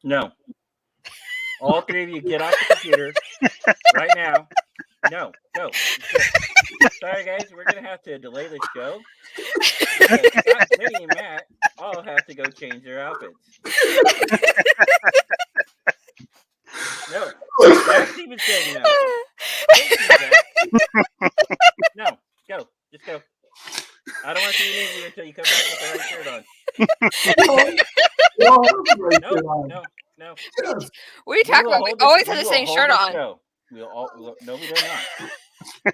No. All three of you get off the computer right now. No, go. Sorry, guys. We're going to have to delay the show because Scott, Jenny, and Matt all have to go change their outfits. No. Zach's even saying no. Thank you, Zach. No, go. Just go. I don't want to see any of you until you come back with the right shirt on. No. Yes. What are you talking about? We always have the same shirt on. No, we do not.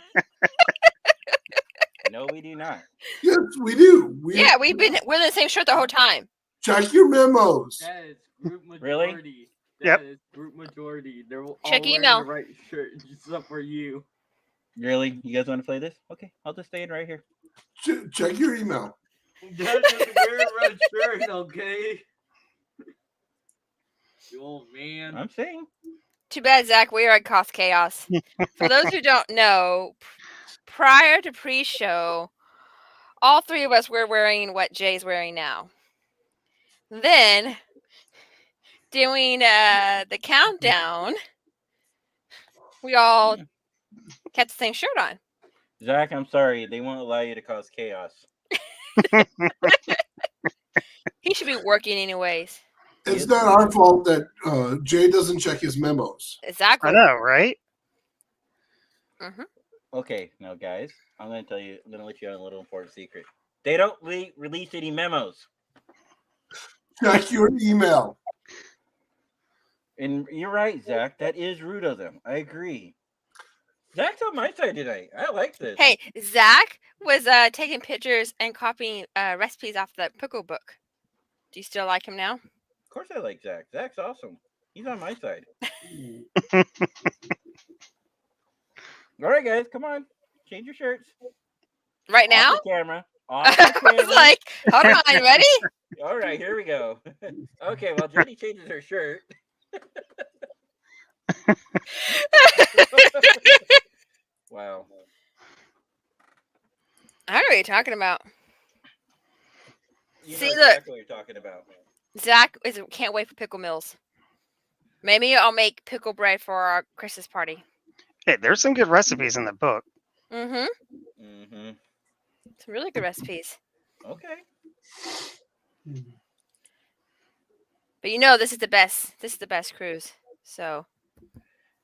No, we do not. Yes, we do. We're the same shirt the whole time. Check your memos. That is group majority. Really? That is group majority. They're all Check wearing email. the right shirt, except for you. Really? You guys want to play this? Okay, I'll just stay in right here. Check your email. Dad doesn't wear a red shirt, okay? You old man. I'm saying. Too bad, Zach. We are at Cost Chaos. For those who don't know, prior to pre-show, all three of us were wearing what Jay's wearing now. Then, doing the countdown, we all kept the same shirt on. Zach, I'm sorry. They won't allow you to cause chaos. He should be working anyways. It's not our fault that Jay doesn't check his memos. Exactly. I know, right? Mm-hmm. Okay, now guys, I'm gonna let you on a little important secret. They don't release any memos. Check your email. And you're right, Zach. That is rude of them. I agree. Zach's on my side tonight. I like this. Hey, Zach was taking pictures and copying recipes off the Pickle book. Do you still like him now? Of course I like Zach. Zach's awesome. He's on my side. All right, guys, come on. Change your shirts. Right now? Off the camera. Off the I camera. was like, hold on, ready? All right, here we go. Okay, well, Jenny changes her shirt. Wow. I don't know what you're talking about. You See, know look. exactly what you're talking about. Zach can't wait for pickle meals. Maybe I'll make pickle bread for our Christmas party. Hey, there's some good recipes in the book. Mm-hmm. Mm-hmm. Some really good recipes. Okay. But you know, this is the best. This is the best cruise. So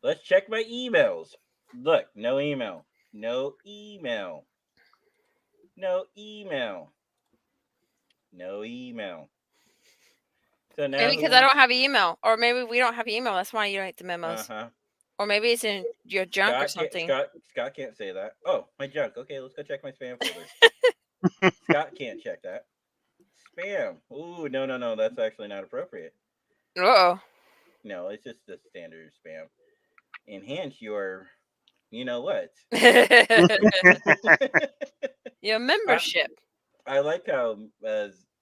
Let's check my emails. Look, no email. No email. No email. No email. So now maybe because I don't have email, or maybe we don't have email. That's why you don't get the memos. Uh-huh. Or maybe it's in your junk or something. Scott can't say that. Oh, my junk. Okay, let's go check my spam folder. Scott can't check that. Spam. Ooh, no. That's actually not appropriate. Uh-oh. No, it's just the standard spam. Enhance your, you know what? Your membership. I like how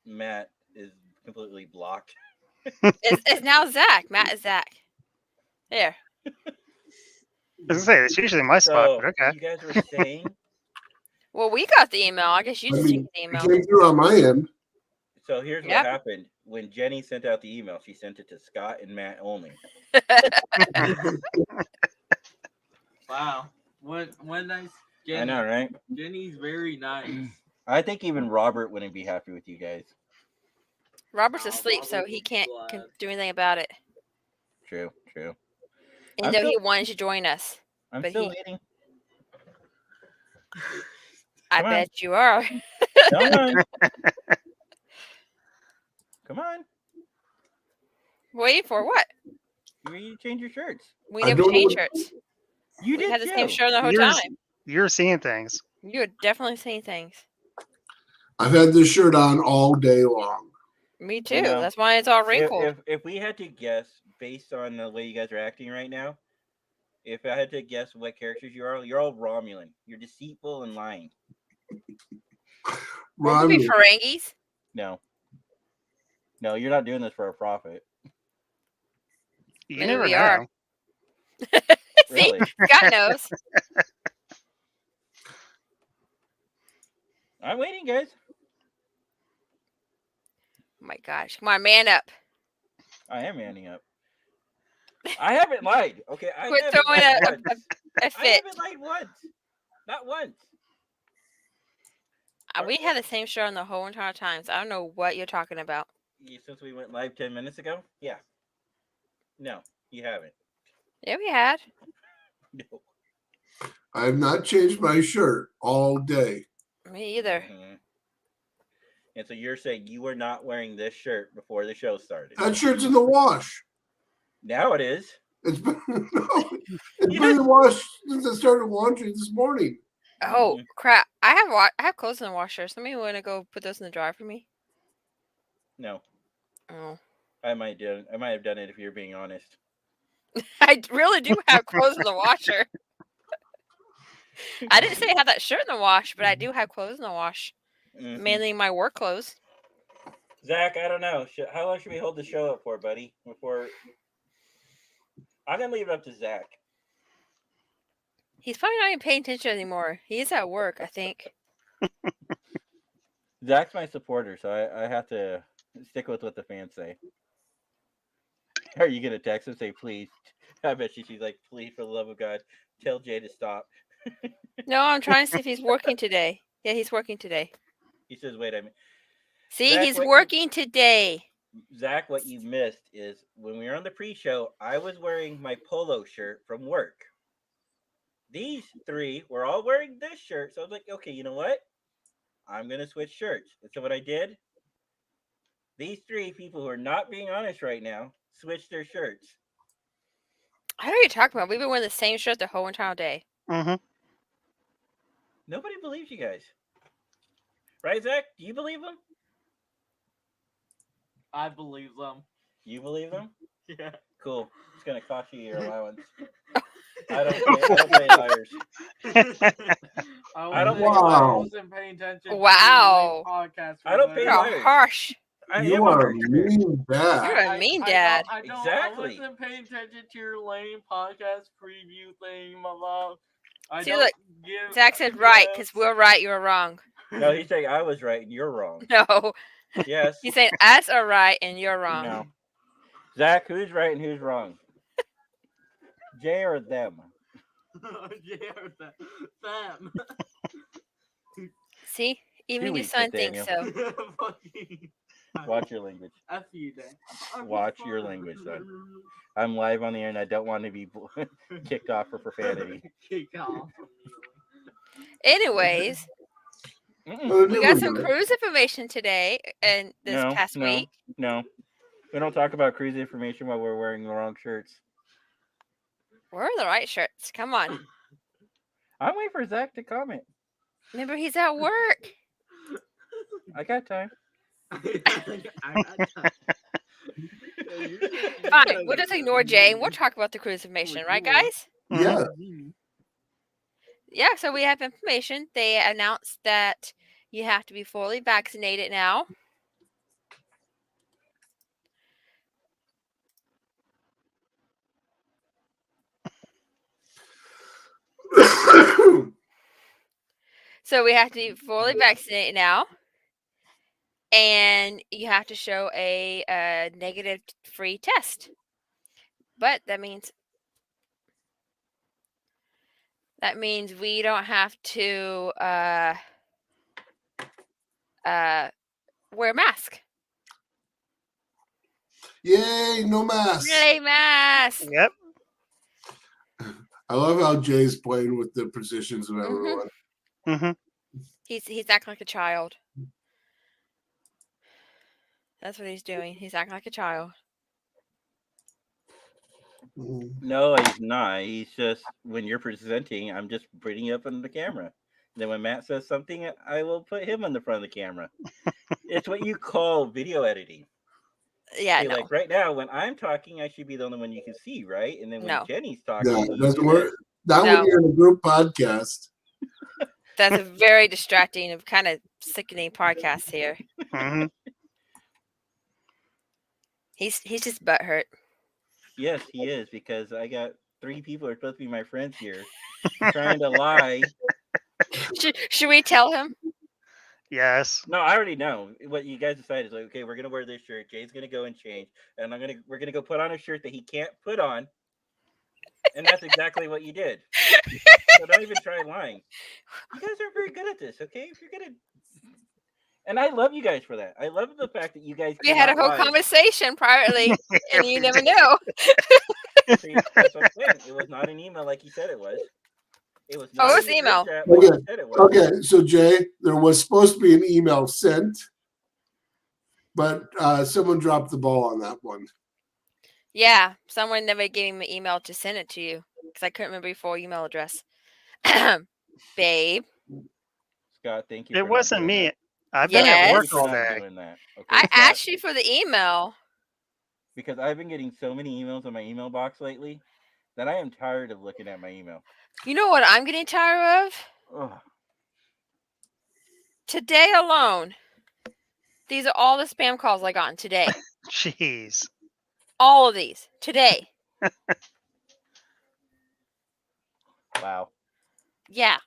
Matt is completely blocked. It's now Zach. Matt is Zach. There. I was gonna say it's usually my spot, but okay. You guys were saying. Well, we got the email. I guess you just didn't get the It email. came through on my end. So here's Yep. what happened. When Jenny sent out the email, she sent it to Scott and Matt only. Wow. When nice. Jenny. I know, right? Jenny's very nice. I think even Robert wouldn't be happy with you guys. Robert's Oh, asleep, so Robert he was can't glad. do anything about it. True. Even I'm though still- he wanted to join us. I'm But still he- waiting. I Come on. bet you are. Come on. Come on. Waiting for what? You change your shirts. We I never don't know changed what- shirts. You We did had the too. same shirt the whole Yours- time. You're seeing things. You're definitely seeing things. I've had this shirt on all day long. Me too. You know, That's why it's all wrinkled. If we had to guess based on the way you guys are acting right now, if I had to guess what characters you're all Romulan. You're deceitful and lying. Won't we be Ron, Ferengis? No, you're not doing this for a profit. You Maybe never we know. are. See, Really? God knows. I'm waiting, guys. Oh my gosh. Come on, man up. I am manning up. I haven't lied. Okay, I Quit haven't throwing lied a once. I fit. haven't lied once. Not once. We had the same shirt on the whole entire time, so I don't know what you're talking about. Since we went live 10 minutes ago? Yeah. No, you haven't. Yeah, we had. No. I have not changed my shirt all day. Me either. Mm-hmm. And so you're saying you were not wearing this shirt before the show started? That shirt's in the wash. Now it is. It's been, it's been in the wash since I started laundry this morning. Oh crap! I have clothes in the washer. Somebody want to go put those in the dryer for me? No. Oh, I might have done it if you're being honest. I really do have clothes in the washer. I didn't say I have that shirt in the wash, but I do have clothes in the wash. Mhm. Mainly my work clothes. Zach, I don't know. How long should we hold the show up for, buddy? I'm gonna leave it up to Zach. He's probably not even paying attention anymore. He's at work, I think. Zach's my supporter, so I have to stick with what the fans say. Are you gonna text and say, please? I bet she's like, please, for the love of God, tell Jay to stop. No, I'm trying to see if he's working today. Yeah, he's working today. He says, wait a minute. See, Zach, he's working today. Zach, what you missed is when we were on the pre-show, I was wearing my polo shirt from work. These three were all wearing this shirt, so I was like, okay, you know what? I'm gonna switch shirts. And so what I did, these three people who are not being honest right now switched their shirts. I don't know what you're talking about. We've been wearing the same shirt the whole entire day. Mm-hmm. Nobody believes you guys. Right, Zach? Do you believe them? I believe them. You believe them? Yeah. Cool. It's gonna cost you your allowance. I don't pay liars. I don't pay I liars. wasn't paying attention. Wow. To the podcast I don't pay You're liars. harsh. I You am are a harsh. mean dad. You're a mean dad. Exactly. I wasn't paying attention to your lame podcast preview thing, my love. See, look, Zach said right because we're right, you're wrong. No, he's saying I was right and you're wrong. No, Yes. he's saying us are right and you're wrong. No. Zach, who's right and who's wrong? Jay or them? Yeah, them. See, even You your eat son it, thinks so. Fucking. Watch your language. F you, Dad. Watch your language, son. I'm live on the air and I don't want to be kicked off for profanity. Kick off. Anyways, Mm-mm. we got some cruise information today and this No, past no. week. No. We don't talk about cruise information while we're wearing the wrong shirts. We're in the right shirts. Come on. I'm waiting for Zach to comment. Remember, he's at work. I got time. Fine, we'll just ignore Jay and we'll talk about the cruise information, right, guys? Yeah. Yeah, so we have information. They announced that you have to be fully vaccinated now. So we have to be fully vaccinated now. And you have to show a negative free test. But that means we don't have to wear a mask. Yay, no mask. Yay, mask. Yep. I love how Jay's playing with the positions of everyone. Mm-hmm. He's acting like a child. That's what he's doing. He's acting like a child. No, he's not. He's just, when you're presenting, I'm just putting you up on the camera. Then when Matt says something, I will put him on the front of the camera. It's what you call video editing. Yeah, See, no. like right now, when I'm talking, I should be the only one you can see, right? And then when No. Jenny's talking, Yeah, you doesn't do work. that. Not No. when you're in a group podcast. That's a very distracting and kind of sickening podcast here. Mm-hmm. He's just butthurt. Yes, he is, because I got 3 people who are supposed to be my friends here trying to lie. Should we tell him? Yes. No, I already know what you guys decided. Is like, okay, we're gonna wear this shirt. Jay's gonna go and change, and we're gonna go put on a shirt that he can't put on, and that's exactly what you did. So don't even try lying. You guys aren't very good at this, okay? If you're gonna, and I love you guys for that. I love the fact that you guys We had a cannot whole lie. conversation privately, and you We never did. knew. See, that's what I'm saying. It was not an email like you said it was. It was Oh, not it was in the email. group chat like Okay. you said it was. Okay, so Jay, there was supposed to be an email sent, but someone dropped the ball on that one. Yeah, someone never gave me an email to send it to you because I couldn't remember your full email address. Babe, Scott, thank you. It for not wasn't doing me. that. I've been Yes. at work Thank you for all not day. doing that. Okay, I Scott, asked you for the email. because I've been getting so many emails in my email box lately that I am tired of looking at my email. You know what I'm getting tired of? Ugh. Today alone. These are all the spam calls I got today. Jeez. All of these today. Wow. Yeah.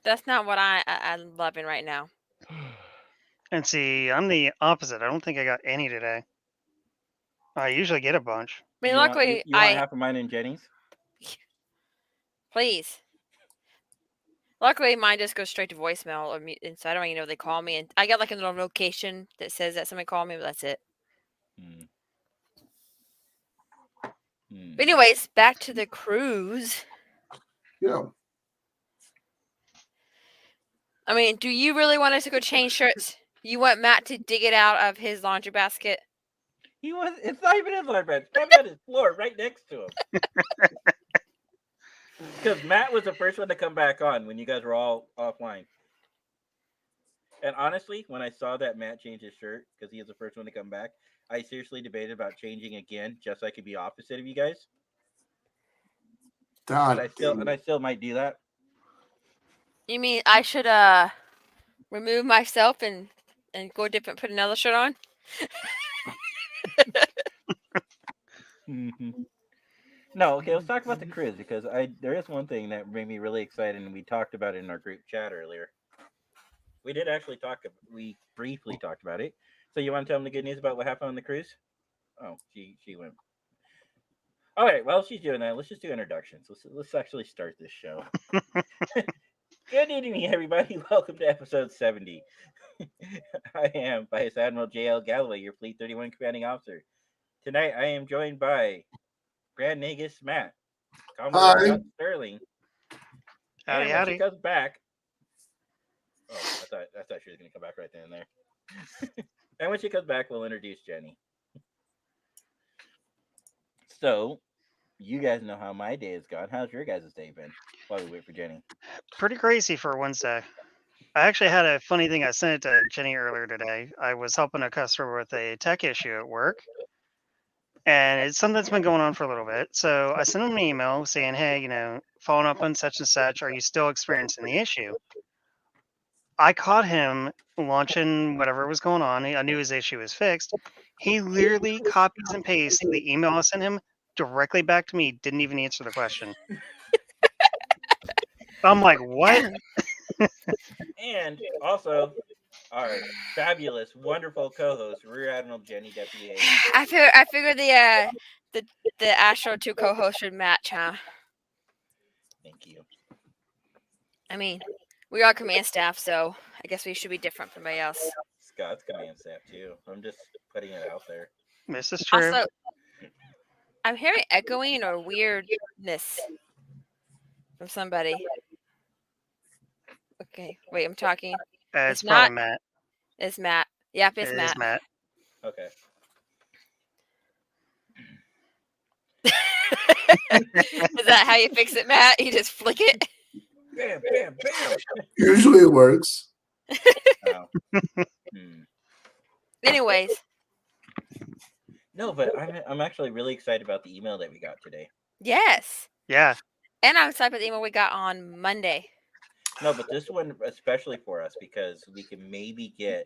That's not what I'm loving right now. And see, I'm the opposite. I don't think I got any today. I usually get a bunch. I mean, You want, luckily, you want half of mine and Jenny's? please. Luckily, mine just goes straight to voicemail, or and so I don't even know if they call me. And I got like a little notification that says that somebody called me, but that's it. But anyways, back to the cruise. Yeah. I mean, do you really want us to go change shirts? You want Matt to dig it out of his laundry basket? It's not even his laundry basket. It's probably on his floor right next to him. Because Matt was the first one to come back on when you guys were all offline. And honestly, when I saw that Matt changed his shirt because he was the first one to come back, I seriously debated about changing again just so I could be opposite of you guys. God, And I still might do that. You mean I should remove myself and go different, put another shirt on? Mm-hmm. No, okay, let's talk about the cruise because there is one thing that made me really excited, and we talked about it in our group chat earlier. We did actually we briefly talked about it. So you want to tell them the good news about what happened on the cruise? Oh, she went. All right, well, she's doing that. Let's just do introductions. Let's actually start this show. Good evening, everybody. Welcome to episode 70. I am Vice Admiral J.L. Galloway, your Fleet 31 commanding officer. Tonight, I am joined by Grand Nagus Matt, Commodore Hi. Scott Sterling, Howdy, and when she howdy. comes back, I thought she was going to come back right then and there. And when she comes back, we'll introduce Jenny. So, you guys know how my day has gone. How's your guys' day been while we wait for Jenny? Pretty crazy for Wednesday. I actually had a funny thing. I sent it to Jenny earlier today. I was helping a customer with a tech issue at work, and it's something that's been going on for a little bit. So I sent him an email saying, hey, following up on such and such, are you still experiencing the issue? I caught him launching whatever was going on. I knew his issue was fixed. He literally copies and pastes the email I sent him directly back to me. Didn't even answer the question. I'm like, what? And also, our fabulous, wonderful co-host, Rear Admiral Jenny, Deputy A. I figured the Astro 2 co-host should match, huh? Thank you. I mean, we are command staff, so I guess we should be different from everybody else. Scott's command staff too. I'm just putting it out there. This is true. Also, I'm hearing echoing or weirdness from somebody. Okay, wait, I'm talking. It's it's probably not- Matt. It's Matt. Yep, it's It Matt. is Matt. Okay. Is that how you fix it, Matt? You just flick it? Bam, bam, bam. Usually it works. Oh. Anyways, No, but I'm actually really excited about the email that we got today. yes. Yeah. And I'm excited about the email we got on Monday. No, but this one especially for us because we can maybe get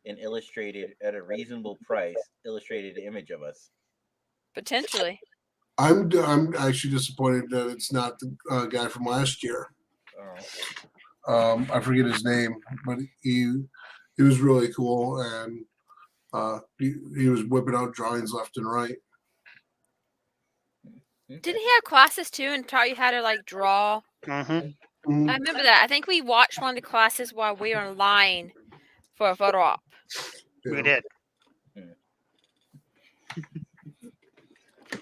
an illustrated at a reasonable price illustrated image of us. Potentially. I'm actually disappointed that it's not the guy from last year. Oh. I forget his name, but he was really cool, and he was whipping out drawings left and right. Didn't he have classes too and taught you how to like draw? Mm-hmm. Mhm. I remember that. I think we watched one of the classes while we were online for a photo op. We Yeah. did.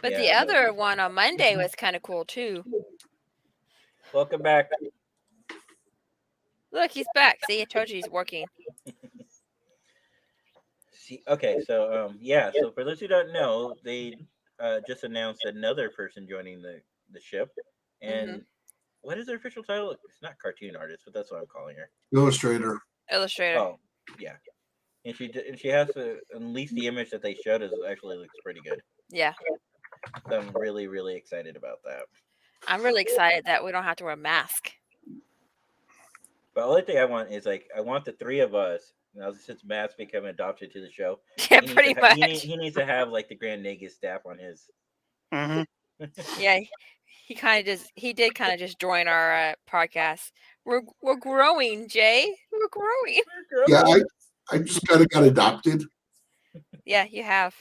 But Yeah, the other one on Monday was kind of cool too. Welcome back. Look, he's back. See, I told you he's working. See, okay, so yeah, so for those who don't know, they just announced another person joining the ship, and what is their official title? It's not cartoon artist, but that's what I'm calling her. Illustrator. Illustrator. Oh, yeah, and she has to, at least the image that they showed us actually looks pretty good. Yeah. So I'm really really excited about that. I'm really excited that we don't have to wear a mask. But the only thing I want is I want the three of us. Now since Matt's become adopted to the show, Yeah, he needs pretty to ha- much. he needs to have like the Grand Nagus staff on his. Mm-hmm. Yeah, he did kind of just join our podcast. We're growing, Jay. We're growing. Yeah, I just kind of got adopted. Yeah, you have.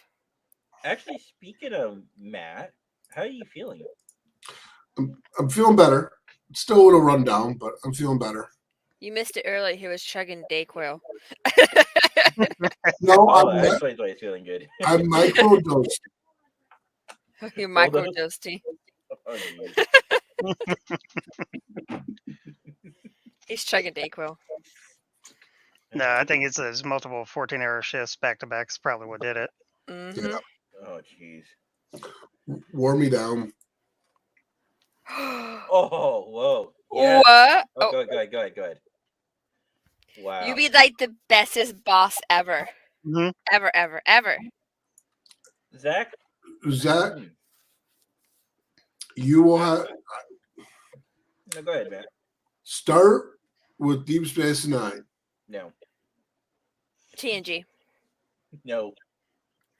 Actually, speaking of Matt, how are you feeling? I'm feeling better. Still a little run down, but I'm feeling better. You missed it earlier. He was chugging Dayquil. No, Oh, that explains why he's feeling good. I'm microdosed. You Hold on. microdosed. Oh, geez. He's chugging Dayquil. No, I think it's those multiple 14-hour shifts back to back is probably what did it. Mm-hmm. Yeah, Oh, jeez. wore me down. Oh, whoa. Yeah. What? Oh, go ahead. Wow. You be like the bestest boss ever. Mm-hmm. Ever. Zach? Zach, you will have No, go ahead, Matt. start with Deep Space Nine. No. TNG. No.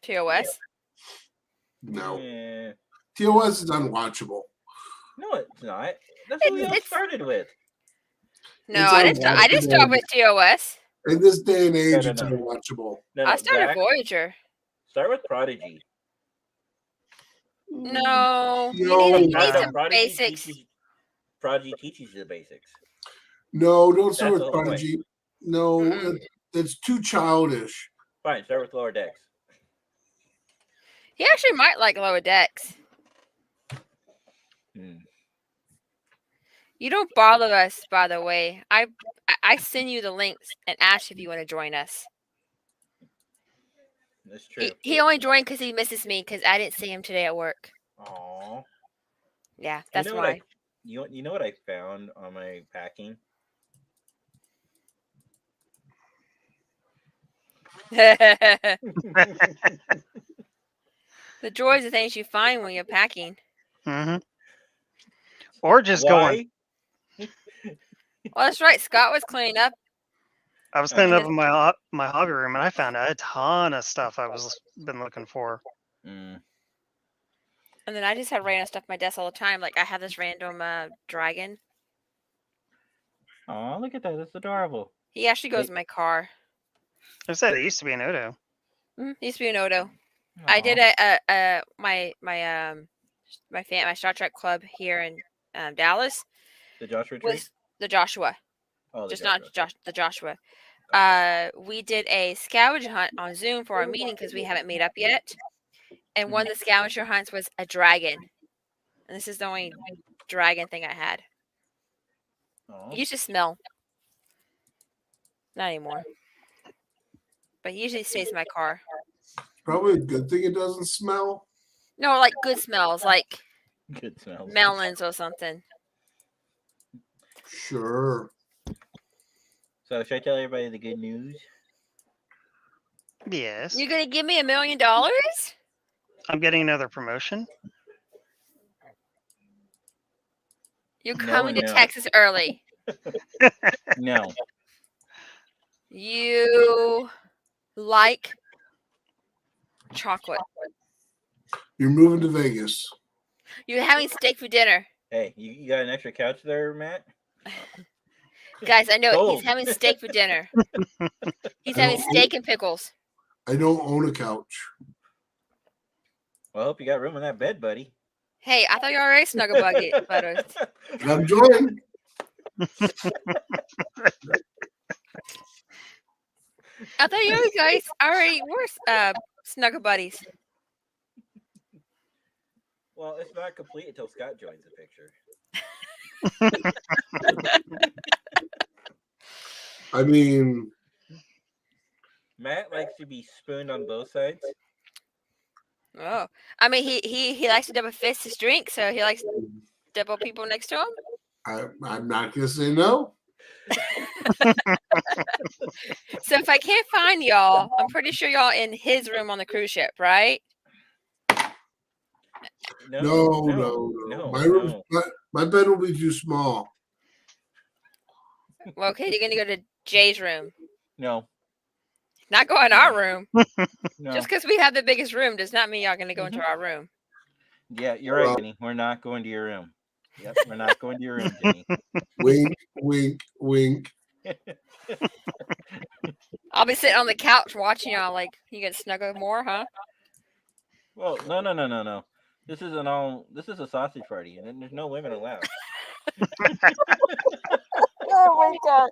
TOS. No, Eh, TOS is unwatchable. no, it's not. That's what we all It's- started with. No, It's I didn't unwatchable. start with TOS. In this day and age, No. it's unwatchable. No, I started Zach, Voyager. start with Prodigy. No, you No. need No. some basics. Prodigy teaches you the basics. No, don't start That's the with whole point. Prodigy. No, Mm-mm. that's too childish. Fine, start with Lower Decks. He actually might like Lower Decks. Hmm. You don't bother us, by the way. I send you the links and ask if you want to join us. That's true. He only joined because he misses me because I didn't see him today at work. Aww. Yeah, that's you know why. What you know what I found on my packing? The joys of things you find when you're packing. Mm-hmm. Or just going. Why? Well, that's right. Scott was cleaning up. I was cleaning up Yes. in my hobby room and I found a ton of stuff I was been looking for. Mm. And then I just have random stuff on my desk all the time. Like I have this random dragon. Aw, look at that. That's adorable. He actually goes in my car. I said it used to be an Odo. Used to be an Odo. I did my Star Trek club here in Dallas The Joshua tree? was the Joshua, Oh, the just Joshua. not the Joshua. We did a scavenger hunt on Zoom for our meeting because we haven't made up yet, and one of the scavenger hunts was a dragon, and this is the only dragon thing I had. Aw. He used to smell, not anymore, but he usually stays in my car. Probably a good thing it doesn't smell. No, like good smells, like Good smells. melons or something. Sure. So should I tell everybody the good news? Yes. You gonna give me $1 million? I'm getting another promotion. You're No coming and to no. Texas early. No. You like chocolate. You're moving to Vegas. You're having steak for dinner. Hey, you got an extra couch there, Matt? Guys, I know it. Cold. He's having steak for dinner. He's I having don't steak and pickles. I don't own a couch. Well, I hope you got room in that bed, buddy. Hey, I thought you already snuggle buggy butters. I'm joined. I thought you guys already were snuggle buddies. Well, it's not complete until Scott joins the picture. I mean, Matt likes to be spooned on both sides. Oh, I mean, he likes to double fist his drink, so he likes double people next to him. I'm not gonna say no. So if I can't find y'all, I'm pretty sure y'all in his room on the cruise ship, right? No. My bed will be too small. Well, okay, you're gonna go to Jay's room. No. Not go in our room. No. Just because we have the biggest room does not mean y'all gonna go into our room. Yeah, you're right, Jenny. We're not going to your room. Yep, we're not going to your room, Jenny. Wink, wink, wink. I'll be sitting on the couch watching y'all like you gonna snuggle more, huh? Well, no. This is a sausage party, and there's no women allowed. Oh my god.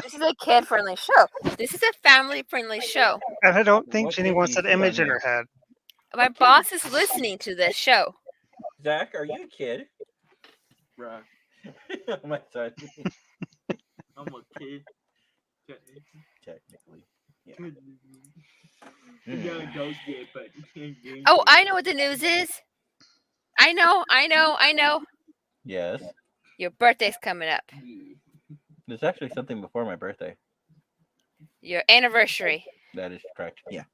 This is a kid-friendly show. This is a family-friendly show. And I don't think What Jenny kid wants do you that see on image in here? her head. My boss is listening to this show. Zach, are you a kid? Bruh, Oh my son. I'm a kid. Technically. Yeah. Yeah, those get, but Oh, I know what the news is. I know. Yes. Your birthday's coming up. There's actually something before my birthday. Your anniversary. That is correct. Yeah.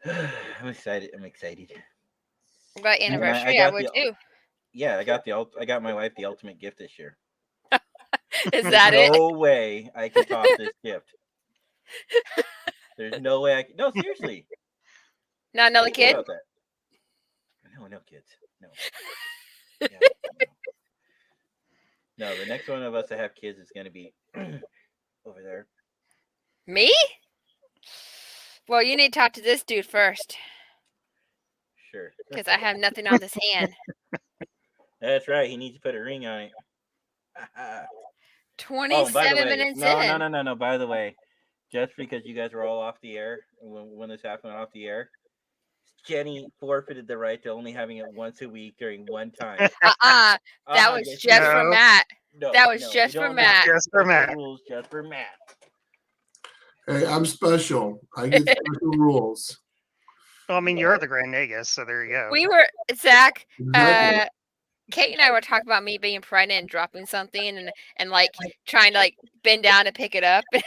I'm excited. What anniversary? I would too. Yeah, I got my wife the ultimate gift this year. Is that There's it? no way I can top this gift. There's no way I can. No, seriously. Not another Think kid? about that. No kids. No. Yeah, no, the next one of us to have kids is going to be over there. Me? Well, you need to talk to this dude first. Sure. Because I have nothing on this hand. That's right. He needs to put a ring on it. 27 minutes in. No. By the way, just because you guys were all off the air when this happened off the air, Jenny forfeited the right to only having it once a week during one time. That was yes, just no. for Matt. No, That was no, just we for don't Matt. have Just for Matt. Rules just for Matt. Hey, I'm special. I get special rules. Well, I mean, you're the Grand Nagus, so there you go. We were, Zach, Exactly. Kate and I were talking about me being pregnant and dropping something and like trying to like bend down to pick it up. What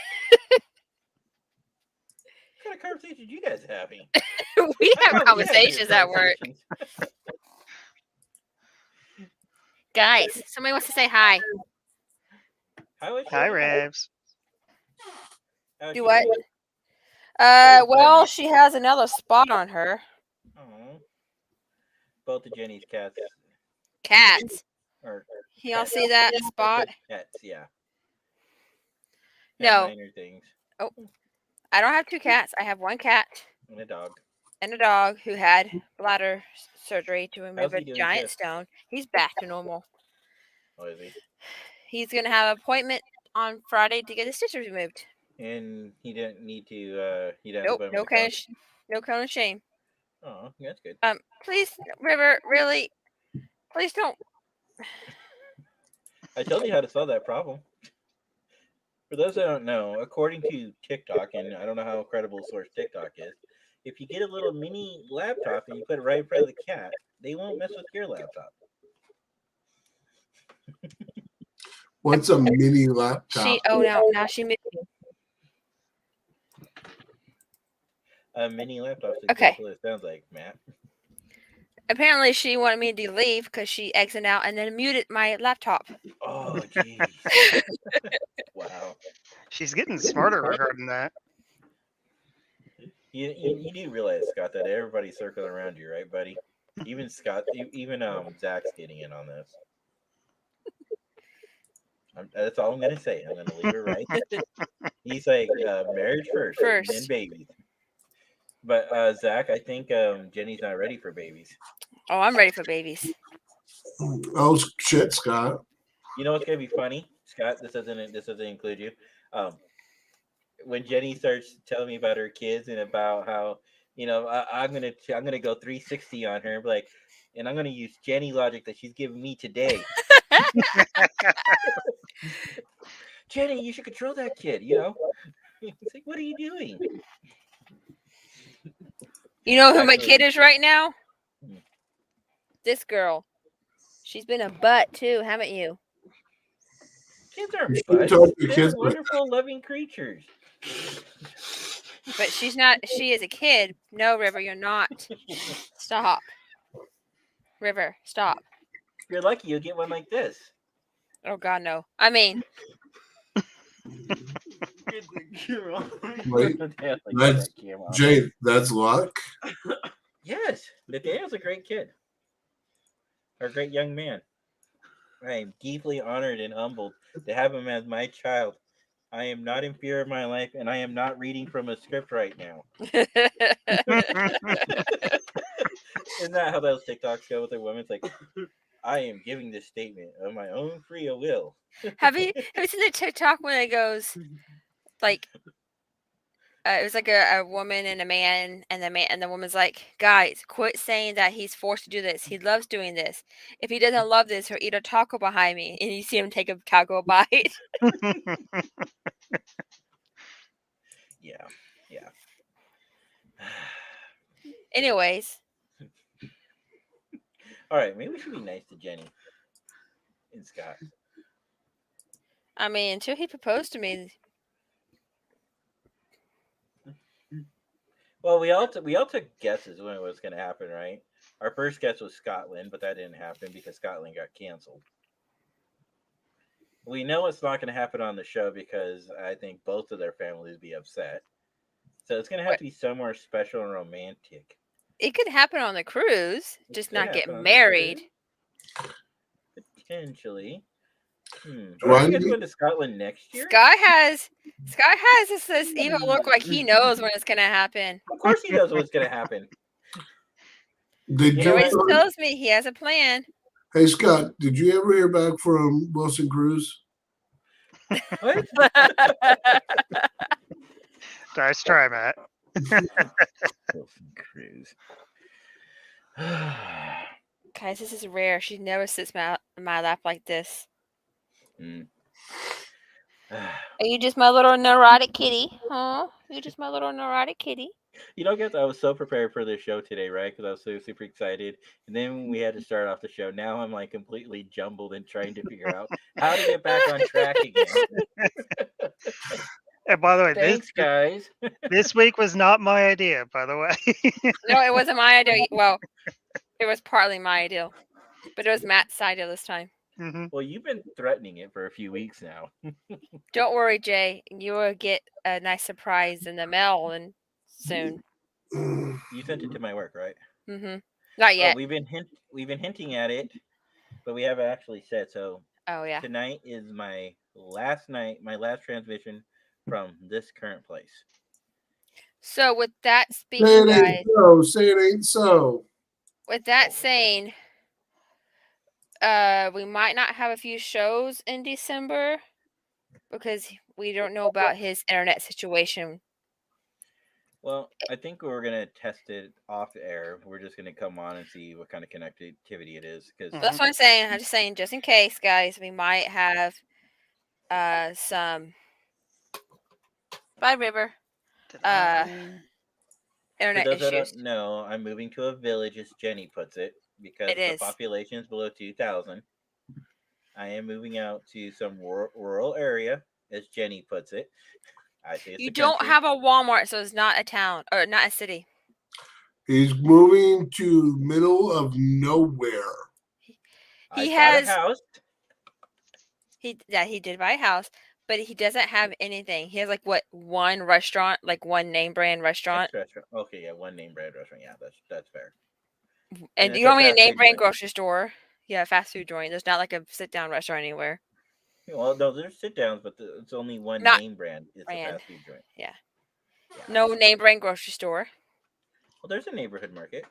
kind of conversations you guys having? We have I thought we had conversations good at work. conversations. Guys, somebody wants to say hi. Hi, Rebs. How's Do she what? doing? Well, she has another spot on her. Aw. Both of Jenny's cats. Cats. Or Y'all see that spot? pets, yeah. No. Minor things. I don't have two cats. I have one cat And a dog. and a dog who had bladder surgery to remove How's a he doing, giant Tiff? stone. He's back to normal. Oh, is he? He's going to have an appointment on Friday to get his stitches removed. And he didn't need to. He didn't. Nope, no kind of shame. Oh, that's good. Please, River, really, please don't. I told you how to solve that problem. For those that don't know, according to TikTok, and I don't know how credible a source TikTok is, if you get a little mini laptop and you put it right in front of the cat, they won't mess with your laptop. What's a mini laptop? Now she moved. A mini laptop is Okay. exactly what it sounds like, Matt. Apparently, she wanted me to leave because she exited out and then muted my laptop. Oh, jeez. Wow. She's getting smarter regarding that. You do realize, Scott, that everybody's circling around you, right, buddy? Even Scott, even Zach's getting in on this. That's all I'm gonna say. I'm gonna leave it right. He's like marriage first, then babies. But Zach, I think Jenny's not ready for babies. Oh, I'm ready for babies. Oh shit, Scott. You know what's gonna be funny, Scott? This doesn't include you. When Jenny starts telling me about her kids and about how I'm gonna go 360 on her, like, and I'm gonna use Jenny logic that she's giving me today. Jenny, you should control that kid. It's like, what are you doing? You know who my Actually- kid is right now? Hmm. This girl. She's been a butt too, haven't you? Kids aren't You should butts. talk to They're kids. wonderful, loving creatures. But she's not. She is a kid. No, River, you're not. Stop. River, stop. You're lucky you'll get one like this. Oh God, no. I mean, Get the camera. Wait, Yeah, like that's that camera. Jay. That's luck. Yes, Nathaniel's a great kid. Or a great young man. I am deeply honored and humbled to have him as my child. I am not in fear of my life, and I am not reading from a script right now. Isn't that how those TikToks go with a woman? It's like, I am giving this statement of my own free will. have you seen the TikTok when it goes like it was like a woman and a man, and the woman's like, guys, quit saying that he's forced to do this. He loves doing this. If he doesn't love this, he'll eat a taco behind me, and you see him take a taco bite. Yeah. Anyways, All right, maybe we should be nice to Jenny and Scott. I mean, until he proposed to me, Well, we all took guesses when it was going to happen, right? Our first guess was Scotland, but that didn't happen because Scotland got canceled. We know it's not going to happen on the show because I think both of their families be upset. So it's going to have to be somewhere special and romantic. it could happen on the cruise, It just could not get happen on the married. cruise. Potentially. Do Are I you guys need- going to Scotland next year? Scott has this evil look like he knows when it's gonna happen. Of course he knows what's going to happen. Did He Yeah. always you? tells me he has a plan. Hey Scott, did you ever hear back from Wilson Cruz? What? Nice try, Matt. Wilson Cruz. Guys, this is rare. She never sits in my lap like this. Are you just my little neurotic kitty? Huh? You just my little neurotic kitty? Guys, I was so prepared for this show today, right? Because I was so super excited. And then we had to start off the show. Now I'm like completely jumbled and trying to figure out how to get back on track again. And by the way, Thanks, guys. this week was not my idea, by the way. No, it wasn't my idea. Well, it was partly my idea, but it was Matt's idea this time. Mm-hmm. Well, you've been threatening it for a few weeks now. Don't worry, Jay. You will get a nice surprise in the mail and soon. You sent it to my work, right? Mm-hmm. Not yet. We've been hinting at it, but we haven't actually said. So Oh yeah. tonight is my last transmission from this current place. So with that Say speaking, it guys, ain't so. Say it ain't so. with that saying, we might not have a few shows in December because we don't know about his internet situation. Well, I think we're gonna test it off air. We're just gonna come on and see what kind of connectivity it is. Because That's what I'm saying. I'm just saying, just in case, guys, we might have some. Bye, River. Internet for those that issues. don't know, I'm moving to a village, as Jenny puts it, because It the is. population is below 2,000. I am moving out to some rural area, as Jenny puts it. I say it's You a don't country. have a Walmart, so it's not a town or not a city. He's moving to middle of nowhere. I He bought has- a house. He did buy a house, but he doesn't have anything. He has like what, one restaurant, like one name brand restaurant, Restaurant. Okay, yeah, one name brand restaurant. Yeah, that's fair. and it's you don't a need a fast name food brand joint. grocery store. Yeah, fast food joint. There's not like a sit down restaurant anywhere. Well, no, there's sit downs, but it's only one Not name brand. It's a brand. fast food joint. Yeah. Yeah. No name brand grocery store. Well, there's a neighborhood market.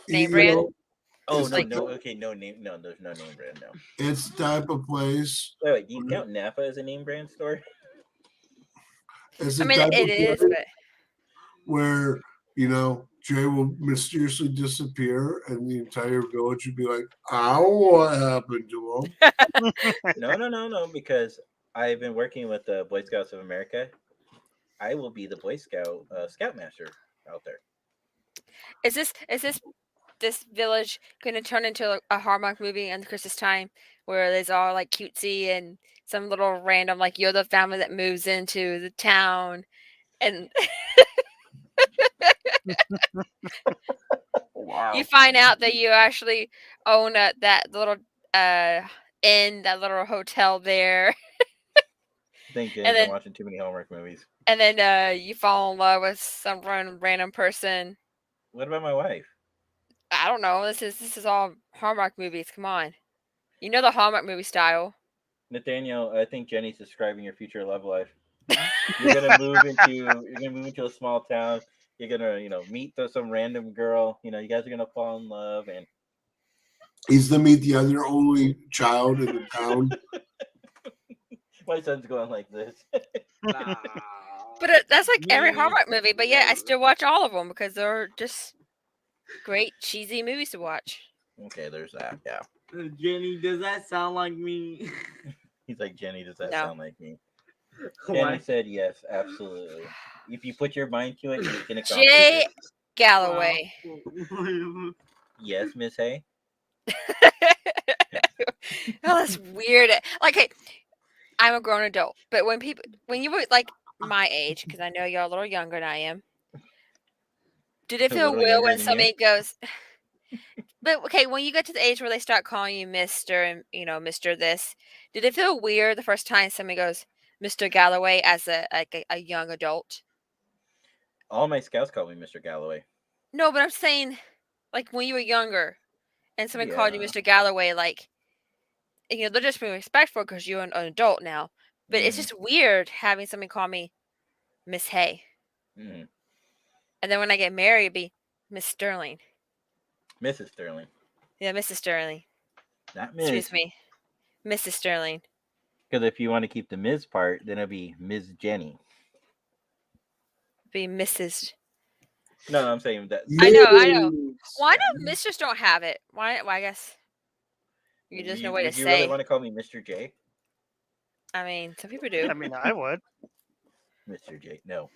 Name You brand? know, Oh it's no, the no, okay, no name, no, there's no name brand. No. it's the type of place. Wait, do you count Napa as a name brand store? It's I the mean, type it of is, place but where Jay will mysteriously disappear, and the entire village would be like, "Oh, what happened to him?" No, because I've been working with the Boy Scouts of America. I will be the Boy Scout Scoutmaster out there. is this village going to turn into a Hallmark movie in Christmas time where there's all like cutesy and some little random like you're the family that moves into the town and Wow. you find out that you actually own that little inn, that little hotel there, I think Jen's and been then watching too many Hallmark movies. you fall in love with some random person. What about my wife? I don't know. This is all Hallmark movies. Come on, you know the Hallmark movie style. Nathaniel, I think Jenny's describing your future love life. You're gonna move into a small town. You're gonna meet some random girl. You guys are gonna fall in love, and He's to meet the other only child in the town. my son's going like this. But that's like every Hallmark movie. But yeah, I still watch all of them because they're just great cheesy movies to watch. Okay, there's that. Yeah. Jenny, does that sound like me? He's like, Jenny, does that No. sound like me? Jenny Why? said yes, absolutely. If you put your mind to it, you can accomplish Jay it. Galloway. Wow. Yes, Miss Hay. Oh, that's weird. Like, hey, I'm a grown adult, but when you were like my age, because I know you're a little younger than I am, did it A feel little weird younger when than somebody goes? But okay, when you get to the age where they start calling you Mister and Mister this, did it feel weird the first time somebody goes Mister Galloway as a young adult? All my scouts call me Mr. Galloway. No, but I'm saying, like when you were younger, and somebody called you Yeah. Mister Galloway, like they're just being respectful because you're an adult now. But it's Mhm. just weird having somebody call me Miss Hay. Mhm. And then when I get married, it'd be Miss Sterling. Mrs. Sterling, Yeah, Mrs. Sterling. not Ms. Excuse me. Mrs. Sterling. Because if you want to keep the Ms. part, then it'll be Ms. Jenny. Be Mrs. No, I'm saying that. I know. Why Yeah. do Misters don't have it? Why I guess there's no way to Would you really say. want to call me Mr. J? I mean, some people do. I mean, I would. Mr. J. No.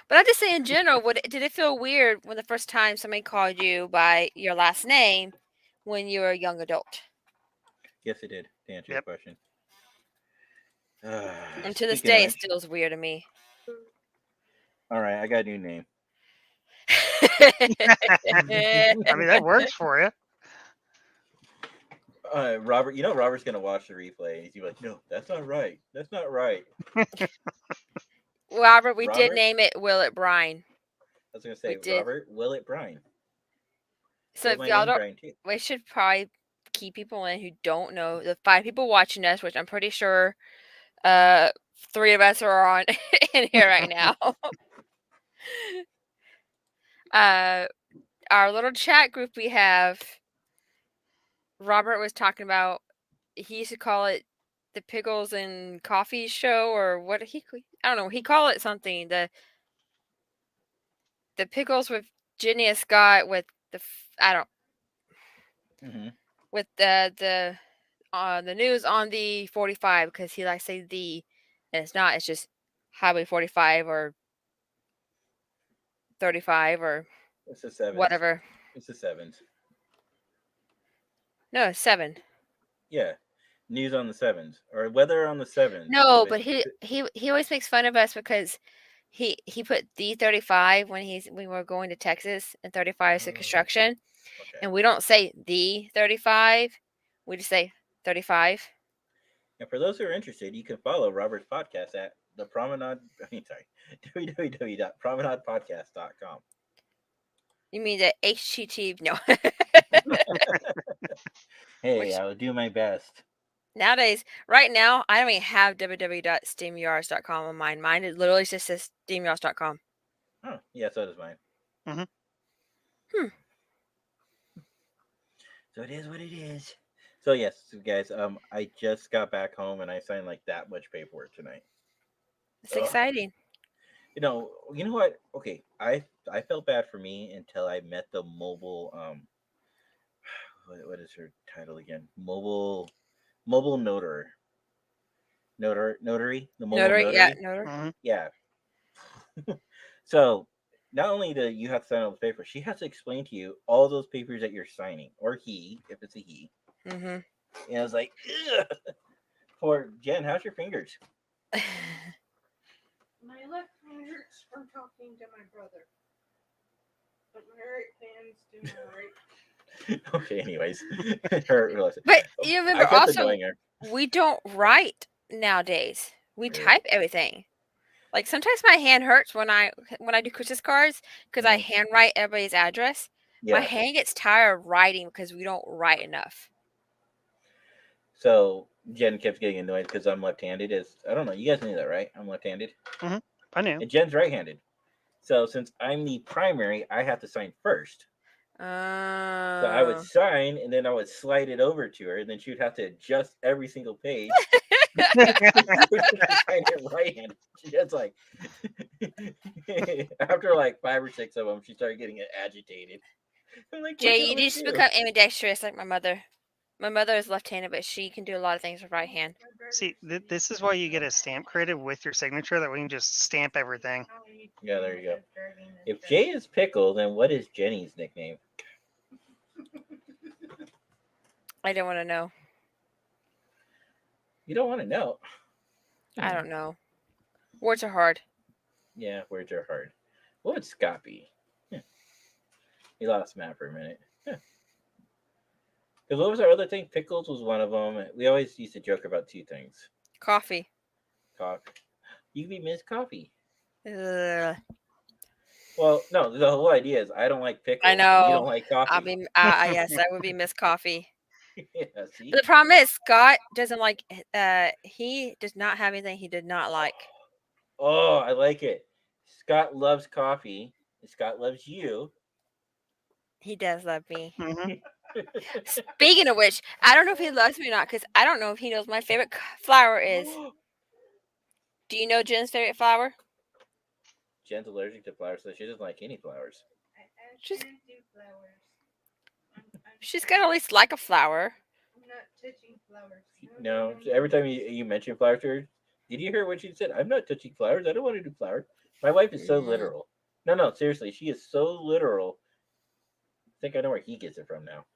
But I just say in general, did it feel weird when the first time somebody called you by your last name when you were a young adult? Yes, it did. To answer your Yep. question. And to this Speaking of day, it which, still is weird to me. all right, I got a new name. I mean, that works for you. Robert, Robert's gonna watch the replay and he's like, "No, that's not right. That's not right." Robert, we did Robert? name it Willet Brine. I was gonna say, We did. Robert Willett Brine. So Well, if my y'all name don't, Brian too. we should probably keep people in who don't know. The 5 people watching us, which I'm pretty sure 3 of us are on in here right now. Our little chat group we have, Robert was talking about, he used to call it the Pickles and Coffee Show, or what I don't know, he called it something. The Pickles with Jenny and Scott with I don't, Mm-hmm. with the news on the 45, because he likes to say the, and it's not, it's just Highway 45 or 35 or It's the sevens. whatever. It's the sevens. No, it's 7. Yeah, news on the sevens or weather on the sevens. No, but he always makes fun of us because he put the 35 when we were going to Texas, and 35 is the construction, Okay. and we don't say the 35, we just say 35. And for those who are interested, you can follow Robert's podcast at the Promenade. www.promenadepodcast.com. You mean the HTT? No. Hey, I will do my best. Nowadays, right now, I don't even have www.steamyards.com on mine. Mine is literally just says steamyards.com. Oh, yeah, so does mine. Hmm. So it is what it is. So yes, guys, I just got back home and I signed like that much paperwork tonight. It's Ugh. exciting. You know what? Okay, I felt bad for me until I met the mobile what is her title again? Mobile notary, the mobile Notary, yeah, notary. notary. Yeah. So not only do you have to sign all the papers, she has to explain to you all those papers that you're signing, or he, if it's a he. Mm-hmm. And I was like, ugh. Poor Jen, how's your fingers? My left hand hurts from talking to my brother, but my right hand's doing alright. Okay, anyways. But you remember I kept also, annoying her. we don't write nowadays. We Really? type everything. Like sometimes my hand hurts when I do Christmas cards because I Mhm. handwrite everybody's address. My Yeah. hand gets tired of writing because we don't write enough. So Jen kept getting annoyed because I'm left-handed. I don't know. You guys knew that, right? I'm left-handed, I knew. and Jen's right-handed. So since I'm the primary, I have to sign first. So I would sign, and then I would slide it over to her, and then she would have to adjust every single page. Sign it right-handed. She was like, after like 5 or 6 of them, she started getting agitated. I'm like, Jay, what you do I just do? become ambidextrous like my mother. My mother is left-handed, but she can do a lot of things with right hand. See, this is why you get a stamp created with your signature that we can just stamp everything. Yeah, there you go. If Jay is Pickle, then what is Jenny's nickname? I don't want to know. You don't want to know. I don't know. Words are hard. Yeah, words are hard. What would Scott be? He lost Matt for a minute. Because what was our other thing? Pickles was one of them. We always used to joke about 2 things. Coffee. Coffee. You could be Miss Coffee. Ugh. Well, no, the whole idea is I don't like pickles. I And you don't know. like coffee. I mean, yes, I would be Miss Coffee. Yeah, see? But the problem is, Scott doesn't like. He does not have anything he did not like. Oh, I like it. Scott loves coffee. And Scott loves you. He does love me. hmm Speaking of which, I don't know if he loves me or not because I don't know if he knows my favorite flower is. Do you know Jen's favorite flower? Jen's allergic to flowers, so she doesn't like any flowers. I She's- can't do flowers. She's got to at least like a flower. I'm not touching flowers. No, every time you mention flowers to her, did you hear what she said? I'm not touching flowers. I don't want to do flowers. My wife is so Mm. literal. No, seriously, she is so literal. I think I know where he gets it from now.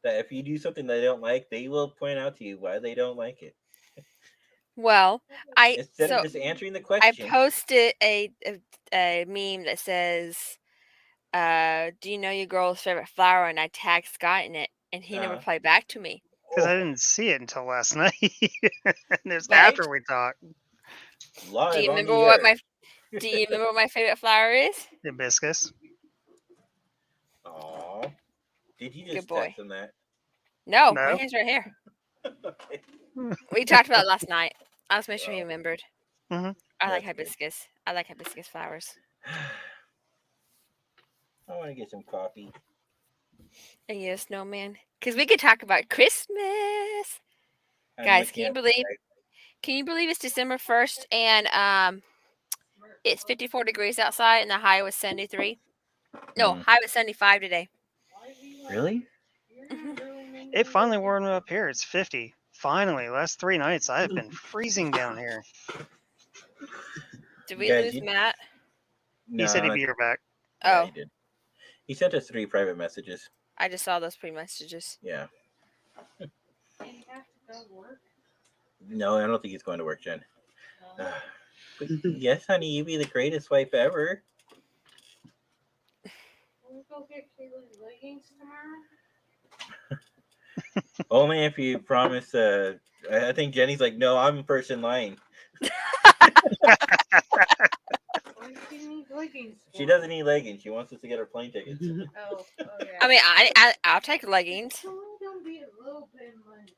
That if you do something they don't like, they will point out to you why they don't like it. Well, Instead of just answering the I question. posted a meme that says, "Do you know your girl's favorite flower?" And I tagged Scott in it, and he never played back to me. Because I didn't see it until last night. And it's Right? after we talked. Live Do you on remember the what air. Do you remember what my favorite flower is? Hibiscus. Aw. Did you Good just boy. text him that? No, my No. hand's right here. Okay. We talked about it last night. I was making sure he remembered. Mhm. I like That's good. hibiscus. I like hibiscus flowers. I want to get some coffee. And you a snowman? Because we could talk about Christmas. I'm Guys, looking can you at- believe? Can you believe it's December 1st and it's 54 degrees outside and the high was 73? No, high was 75 today. Really? It finally warmed up here. It's 50. Finally, last 3 nights I have been freezing down here. Did we Guys, lose Matt? He said he'd be right back. Yeah, Oh, he did. He sent us 3 private messages. I just saw those pre-messages. Yeah. And you have to go work. No, I don't think he's going to work, Jen. But yes, honey, you'd be the greatest wife ever. Can we go get Kayla's leggings tomorrow? Only if you promise. I think Jenny's like, no, I'm first in line. What do she need leggings for? She doesn't need leggings. She wants us to get her plane tickets. Oh, yeah. I mean, I'll take leggings. It's only gonna be a little bit of money.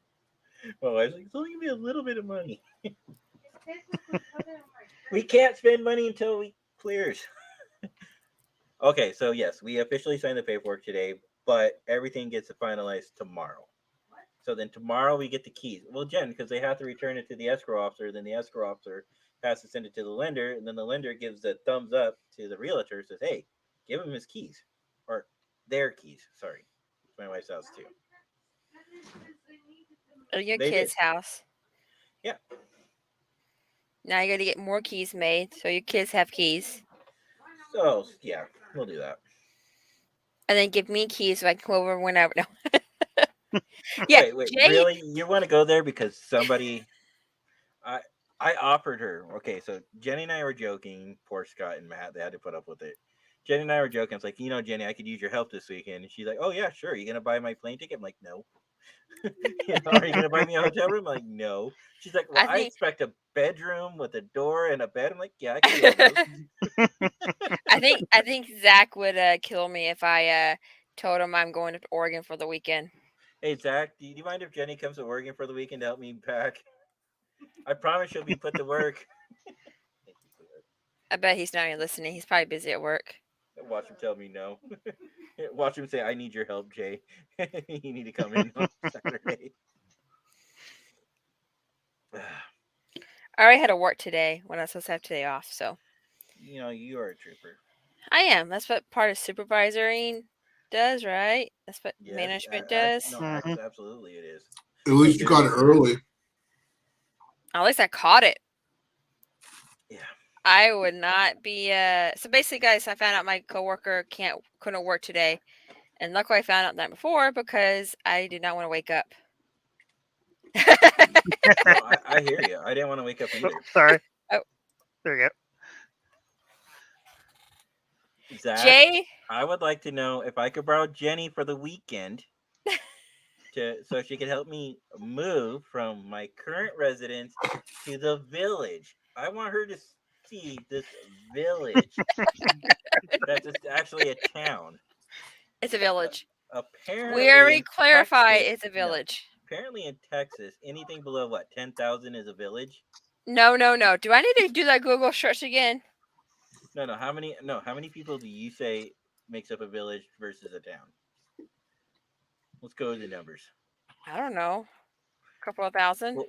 Well, I was like, it's only gonna be a little bit of money. It's technically put in my We credit. can't spend money until we clears. Okay, so yes, we officially signed the paperwork today, but everything gets finalized tomorrow. So then tomorrow we get the keys. Well, Jen, because they have to return it to the escrow officer, then the escrow officer has to send it to the lender, and then the lender gives the thumbs up to the realtor, says, "Hey, give him his keys, or their keys." Sorry, it's my wife's house too. Or your They did. kid's house. Yeah. Now you got to get more keys made, so your kids have keys, So yeah, we'll do that. and then give me keys so I can go over whenever. No. Yeah, Wait, Jay. really? You want to go there because somebody? I I offered her. Okay, so Jenny and I were joking. Poor Scott and Matt, they had to put up with it. Jenny and I were joking. It's like, Jenny, I could use your help this weekend. And she's like, "Oh yeah, sure. You gonna buy my plane ticket?" I'm like, "No." Are you gonna buy me a hotel room? I'm like, "No." She's like, "Well, I I think expect a bedroom with a door and a bed." I'm like, "Yeah, I can do all those." I think Zach would kill me if I told him I'm going to Oregon for the weekend. Hey Zach, do you mind if Jenny comes to Oregon for the weekend to help me pack? I promise she'll be put to work. Thank you, sweetheart. I bet he's not even listening. He's probably busy at work. Watch him tell me no. Watch him say, "I need your help, Jay. You need to come in on Saturday." I already had to work today when I was supposed to have today off, so You are a trooper. I am. That's what part of supervisoring does, right? That's what Yes, management does. no, Mhm. absolutely it is. At least you got it early. At least I caught it. Yeah. I would not be. So basically, guys, I found out my coworker couldn't work today, and luckily I found out that before because I did not want to wake up. No, I hear you. I didn't want to wake up Oh, either. sorry. Oh. There you Zach, Jay, I would like to know if I could borrow Jenny for the weekend so she could help me move from my current residence to the village. I want her to see this village that's actually a town. it's a village. Apparently, We already in clarified Texas, it's a no. village. Apparently, in Texas, anything below what 10,000 is a village. No. Do I need to do that Google search again? No. How many people do you say makes up a village versus a town? Let's go with the numbers. I don't know. A couple of thousand. Well,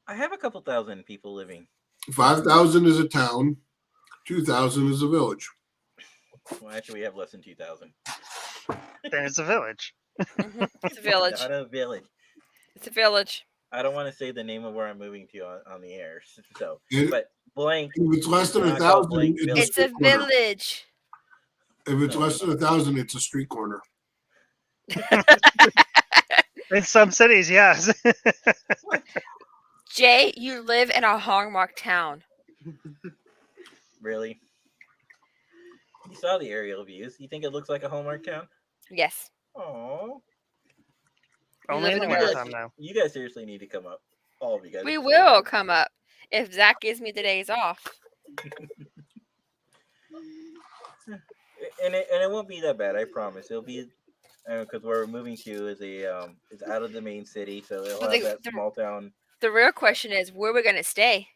I have a couple thousand people living. 5,000 is a town. 2,000 is a village. Well, actually, we have less than 2,000. go. Then it's a village. It's a village. Not a village. It's a village. I don't want to say the name of where I'm moving to on the air. So, If but blank. it's less than Not called 1,000, blank it's a village. It's a street corner. village. If it's No. less than 1,000, it's a street corner. In some cities, yes. Jay, you live in a hallmark town. Really? You saw the aerial views. You think it looks like a Hallmark town? Yes. Aww. You Only live in in the a village. wintertime, though. You guys seriously need to come up. All of you guys. We will come up if Zach gives me the days off. And it won't be that bad. I promise. It'll be because where we're moving to is out of the main city, so it'll Well, have that small town. The real question is, where are we going to stay?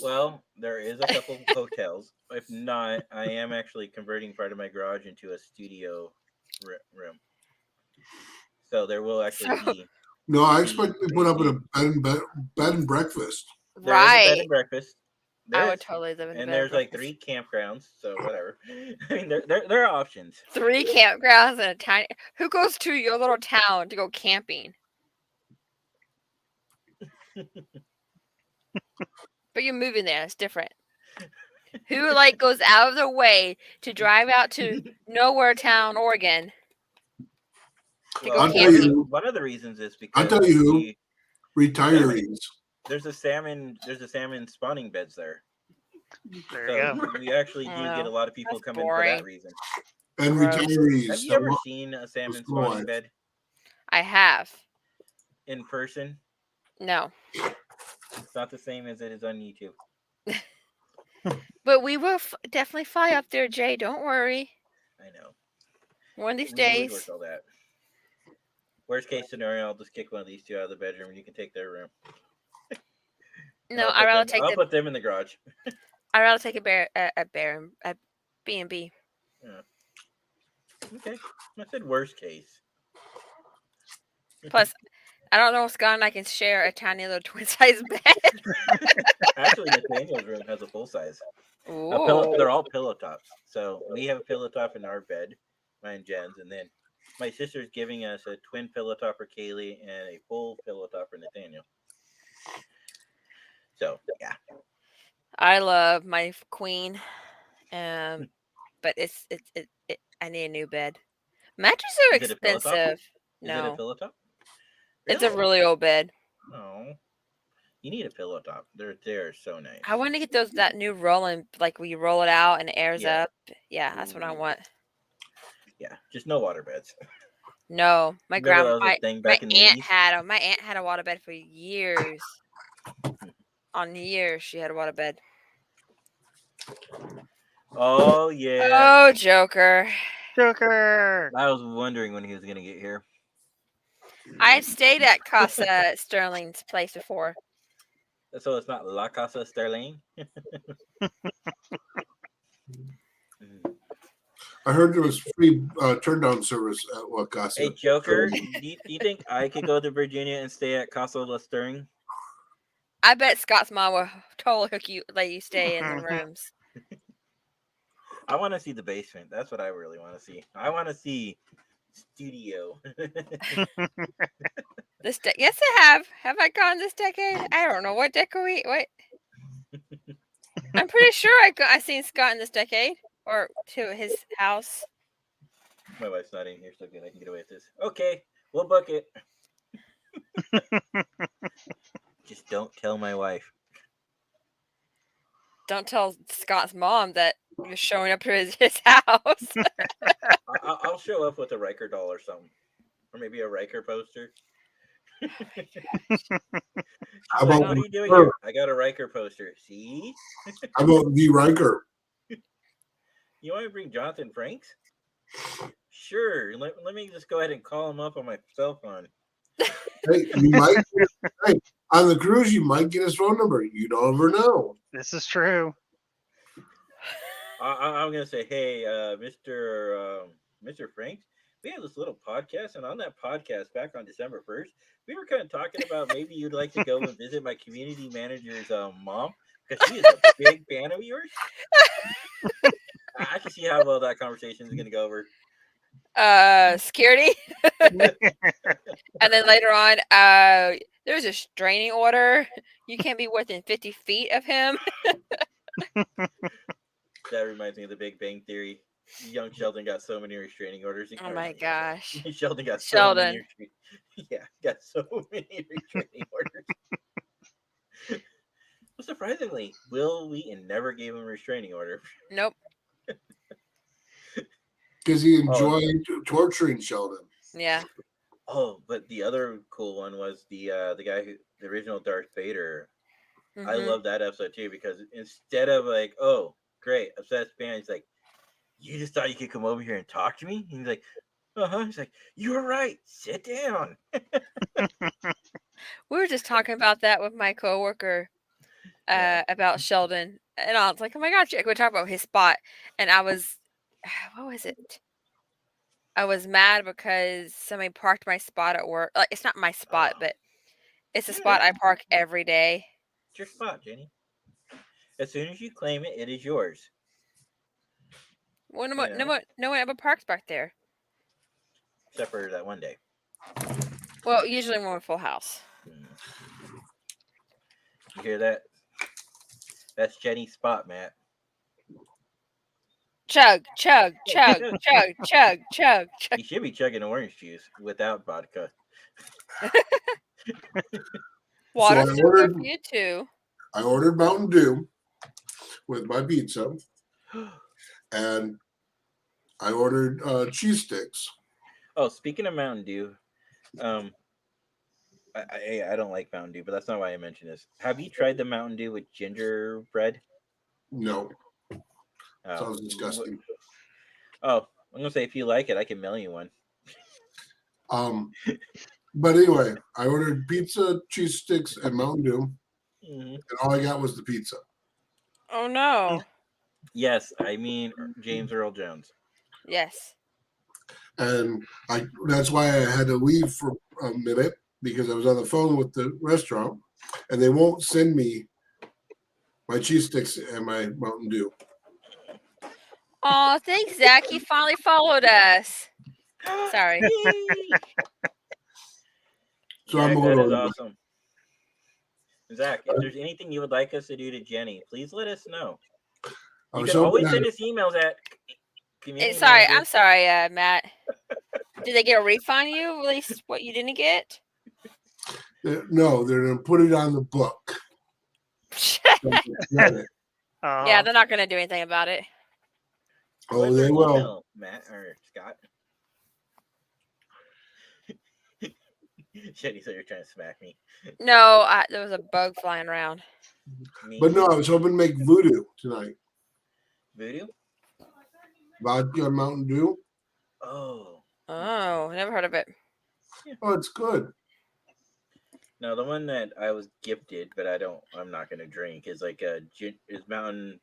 Well, there is a couple hotels. If not, I am actually converting part of my garage into a studio room. So there will actually be. No, I expect to put up in a bed and breakfast. There is a bed Right. and breakfast. I There would is. totally live in a And bed there's and like breakfast. 3 campgrounds, so whatever. I mean, there are options. 3 campgrounds and a tiny. Who goes to your little town to go camping? But you're moving there. It's different. Who goes out of their way to drive out to Nowhere Town, Oregon? Well, I'll tell you. one of the reasons is I'll because tell you who. Retirees. there's a salmon spawning beds there. There So you go. we actually do get a lot of people That's come in for that boring. reason. And Gross. retirees. Have you that ever want- seen a salmon Let's go spawning on. bed I have. in person? No. It's not the same as it is on YouTube. But we will definitely fly up there, Jay. Don't worry. I know. One of these We always days. work all that. Worst case scenario, I'll just kick one of these two out of the bedroom, and you can take their room. And No, I'll put them in the garage. I'd rather take a B&B. Yeah. Okay, I said worst case. Plus, I don't know if Scott and I can share a tiny little twin size bed. Actually, Nathaniel's room has a full size. Ooh. They're all pillow tops. So we have a pillow top in our bed, mine and Jen's, and then my sister's giving us a twin pillow top for Kaylee and a full pillow top for Nathaniel. So yeah, I love my queen, but I need a new bed. Mattresses are Is it a pillow top? expensive. Is it a No, pillow top? it's a really old bed. No, you need a pillow top. They're so nice. I want to get that new rolling, like where you roll it out and it airs Yeah. up. Yeah, that's what I want. Yeah, just no water beds. No, my Remember grandma, that was a thing back in the aunt 80s? my aunt had a waterbed for years. On years, she had a waterbed. Oh yeah. Oh, Joker! Joker. I was wondering when he was gonna get here. I've stayed at Casa Sterling's place before. So it's not La Casa Sterling. I heard there was free turn down service at Wakasa. Hey Joker, do you think I could go to Virginia and stay at Casa La Sterling? I bet Scott's mom will totally let you stay in the rooms. I want to see the basement. That's what I really want to see. I want to see studio. Yes, I have. Have I gone this decade? I don't know what decade. What? I'm pretty sure I seen Scott in this decade or to his house. My wife's not in here, so good. I can get away with this. Okay, we'll book it. Just don't tell my wife. Don't tell Scott's mom that you're showing up to his house. I'll show up with a Riker doll or something, or maybe a Riker poster. How Like, about what are you doing here? I got a Riker poster. See? How about the Riker? You want to bring Jonathan Franks? Sure. Let me just go ahead and call him up on my cell phone. Hey, you might on the cruise. You might get his phone number. You don't ever know. This is true. I'm gonna say, hey, Mr. Franks, we have this little podcast, and on that podcast, back on December 1st, we were kind of talking about maybe you'd like to go and visit my community manager's mom because she is a big fan of yours. I can see how well that conversation is gonna go over. Security. And then later on, there's a restraining order. You can't be within 50 feet of him. That reminds me of the Big Bang Theory. Young Sheldon got so many restraining orders. Oh my gosh. Sheldon got so many. Sheldon. Got so many restraining orders. Well, surprisingly, Will Wheaton never gave him a restraining order. Nope. Because he enjoyed torturing Sheldon. Yeah. Oh, but the other cool one was the guy the original Darth Vader. Mhm. I love that episode too because instead of like, oh, great, obsessed fan, he's like, you just thought you could come over here and talk to me? And he's like, uh-huh. He's like, you're right. Sit down. We were just talking about that with my coworker about Sheldon, and I was like, "Oh my gosh, we're talking about his spot," and I was, what was it? I was mad because somebody parked my spot at work. Like, it's not my spot, but it's a spot I park every day. It's your spot, Jenny. As soon as you claim it, it is yours. Well, no one ever parks back there. Except for that one day. Well, usually when we're full house. You hear that? That's Jenny's spot, Matt. Chug, chug, chug, chug, chug, chug, chug. You should be chugging orange juice without vodka. Water's So I still good ordered- for you too. I ordered Mountain Dew with my pizza, and I ordered cheese sticks. Oh, speaking of Mountain Dew, I don't like Mountain Dew, but that's not why I mentioned this. Have you tried the Mountain Dew with gingerbread? No, Oh. sounds disgusting. Oh, I'm gonna say if you like it, I can mail you one. But anyway, I ordered pizza, cheese sticks, and Mountain Dew, Mhm. and all I got was the pizza. Oh no. Yes, I mean James Earl Jones. Yes. And that's why I had to leave for a minute because I was on the phone with the restaurant, and they won't send me my cheese sticks and my Mountain Dew. Oh, thanks, Zach. He finally followed us. Sorry. Yay! So Zach, I'm a that little is awesome. Zach, if there's anything you would like us to do to Jenny, please let us know. I You was can always hoping send us emails at community Sorry, manager. I'm sorry, Matt. Did they get a refund you? At least what you didn't get? no, they're gonna put it on the book. Credit. Yeah, they're not going to do anything about it. Oh, What's they our will. email, Matt or Scott? Jenny said you're trying to smack me. No, there was a bug flying around. But no, I was hoping to make voodoo tonight. Voodoo? Vodka Mountain Dew. Oh. Oh, never heard of it. Oh, it's good. No, the one that I was gifted, but I'm not gonna drink is like is Mountain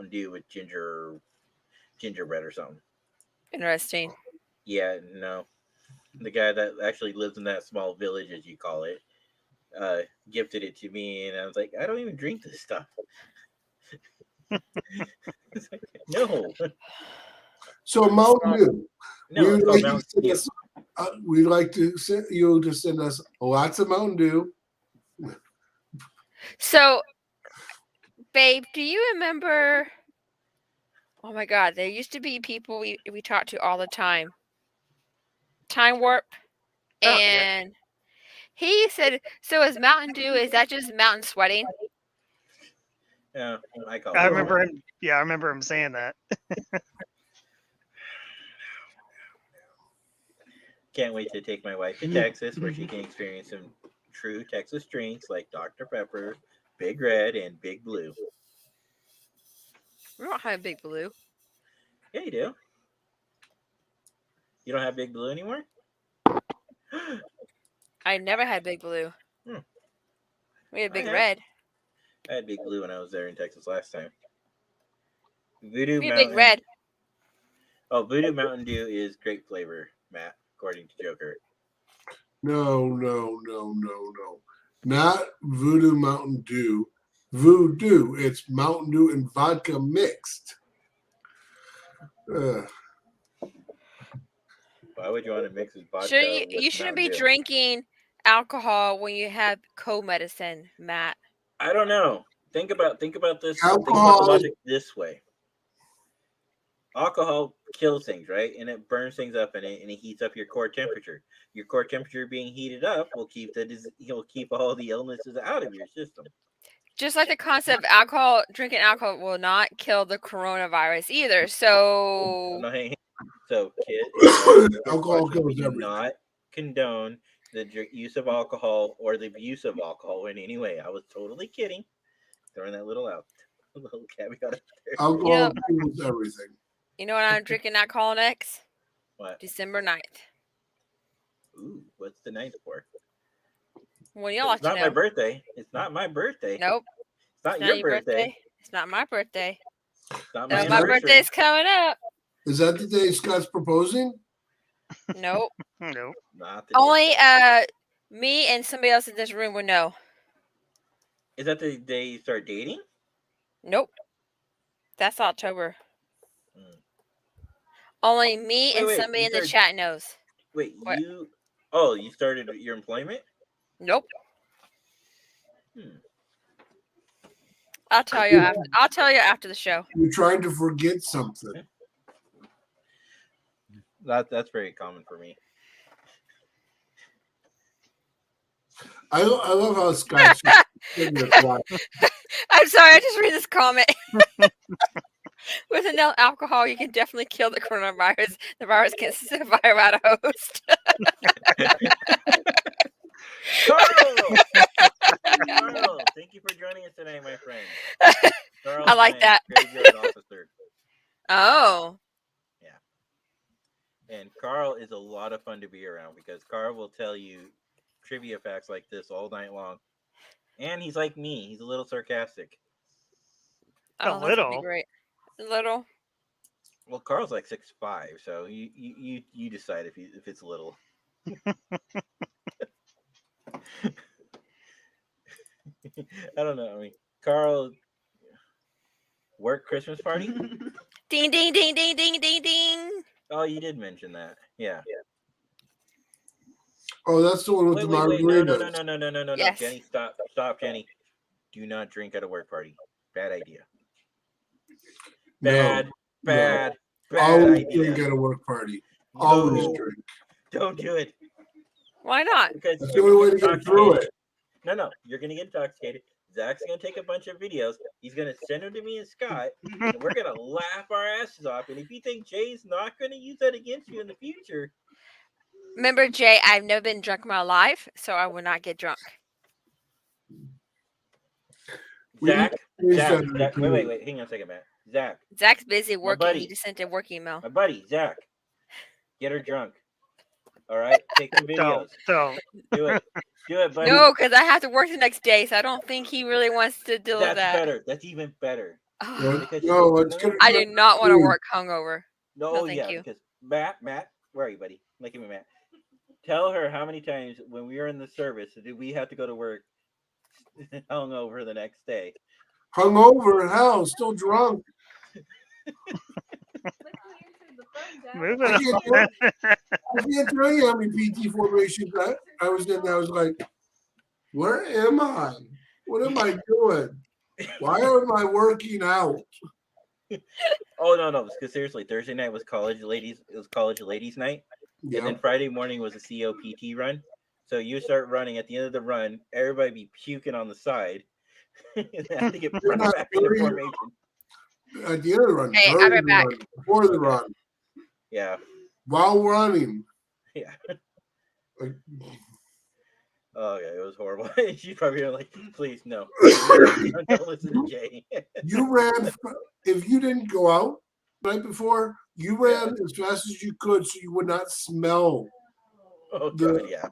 Dew with gingerbread or something. Interesting. Yeah, no. The guy that actually lives in that small village, as you call it, gifted it to me, and I was like, I don't even drink this stuff. It's like, no. So Mountain Dew. No, it's called Mountain Dew. We'd like to send you to send us lots of Mountain Dew. So, babe, do you remember? Oh my God, there used to be people we talked to all the time. Time Warp, and he said, "So is Mountain Dew? Is that just mountain sweating?" Yeah, I call I it. remember him. Yeah, I remember him saying that. Can't wait to take my wife to Texas, where she can experience some true Texas drinks like Dr. Pepper, Big Red, and Big Blue. We don't have Big Blue. Yeah, you do. You don't have Big Blue anymore? I never had Big Blue. We had Big Red. I had Big Blue when I was there in Texas last time. Voodoo We had Mountain. Big Red. Oh, Voodoo Mountain Dew is grape flavor, Matt, according to Joker. No. Not Voodoo Mountain Dew. Voodoo. It's Mountain Dew and vodka mixed. Why would you want to mix his vodka? Sure, with you shouldn't Mountain be Dew? drinking alcohol when you have co-medicine, Matt. I don't know. Think about this. Alcohol. Think about the logic this way. Alcohol kills things, right? And it burns things up, and it heats up your core temperature. Your core temperature being heated up will keep all the illnesses out of your system. Just like the concept of alcohol, drinking alcohol will not kill the coronavirus either. So, Kid, Alcohol kills we do everything. not condone the use of alcohol or the abuse of alcohol in any way. I was totally kidding. Throwing that little caveat out there. Alcohol kills everything. You know what I'm drinking alcohol next? What? December 9th. Ooh, what's the 9th for? Well, you'll like It's not to know. my birthday. It's not my birthday. Nope. It's not your birthday. It's not my birthday. It's not No, my my anniversary. birthday's coming up. Is that the day Scott's proposing? Nope. Nope. Not the Only day. me and somebody else in this room would know. Is that the day you start dating? Nope. That's October. Only me and somebody in the chat knows. Wait, What? you started your employment? Nope. I'll tell you after. I'll tell you after the show. You're trying to forget something. That's very common for me. I love how Scott's sitting there quiet. I'm sorry. I just read this comment. With enough alcohol, you can definitely kill the coronavirus. The virus can survive without a host. Carl, thank you for joining us today, my friend. Carl I like that. Graveyard officer. Oh. Yeah. And Carl is a lot of fun to be around because Carl will tell you trivia facts like this all night long. And he's like me. He's a little sarcastic. Oh, that's gonna be great. Little. Well, Carl's like 6'5", so you decide if it's little. I don't know. I mean, Carl, work Christmas party? Ding ding ding ding ding ding ding. Oh, you did mention that. Yeah. Oh, that's the one with the Wait. margaritas. No. Yes. Jenny, stop, Jenny. Do not drink at a work party. Bad idea. Bad Always idea. drink at a work party. Always No. drink. Don't do it. Why not? Because That's the only way to get through it. No, you're gonna get intoxicated. Zach's gonna take a bunch of videos. He's gonna send them to me and Scott, and we're gonna laugh our asses off. And if you think Jay's not gonna use that against you in the future, Remember, Jay, I've never been drunk in my life, so I will not get drunk. Zach, wait, hang on a second, Matt. Zach's busy working. buddy. He just sent a work email. My buddy, Zach, get her drunk. All right, take some videos. Don't. Do it, buddy. No, because I have to work the next day, so I don't think he really wants to deal with that. That's better. That's even better. No, it's gonna. I do not want to work hungover. No, thank yeah, you. because Matt, where are you, buddy? Look at me, Matt. Tell her how many times when we were in the service did we have to go to work hungover the next day? Hungover, hell, still drunk. Moving I on. can't tell you how many PT formations I was in. I was like, where am I? What am I doing? Why am I working out? Oh no! Because seriously, Thursday night was college ladies. It was college ladies' night, Yeah. and then Friday morning was a COPT run. So you start running. At the end of the run, everybody be puking on the side, and they have to get brought back into formation. At the end of the run, Hey, during I'll be the back. run, before the run, Yeah. while running. Yeah. Like, Oh yeah, it was horrible. She's probably like, please no, don't listen to Jay. you ran. If you didn't go out right before, you ran as fast as you could, so you would not smell Oh god, yeah.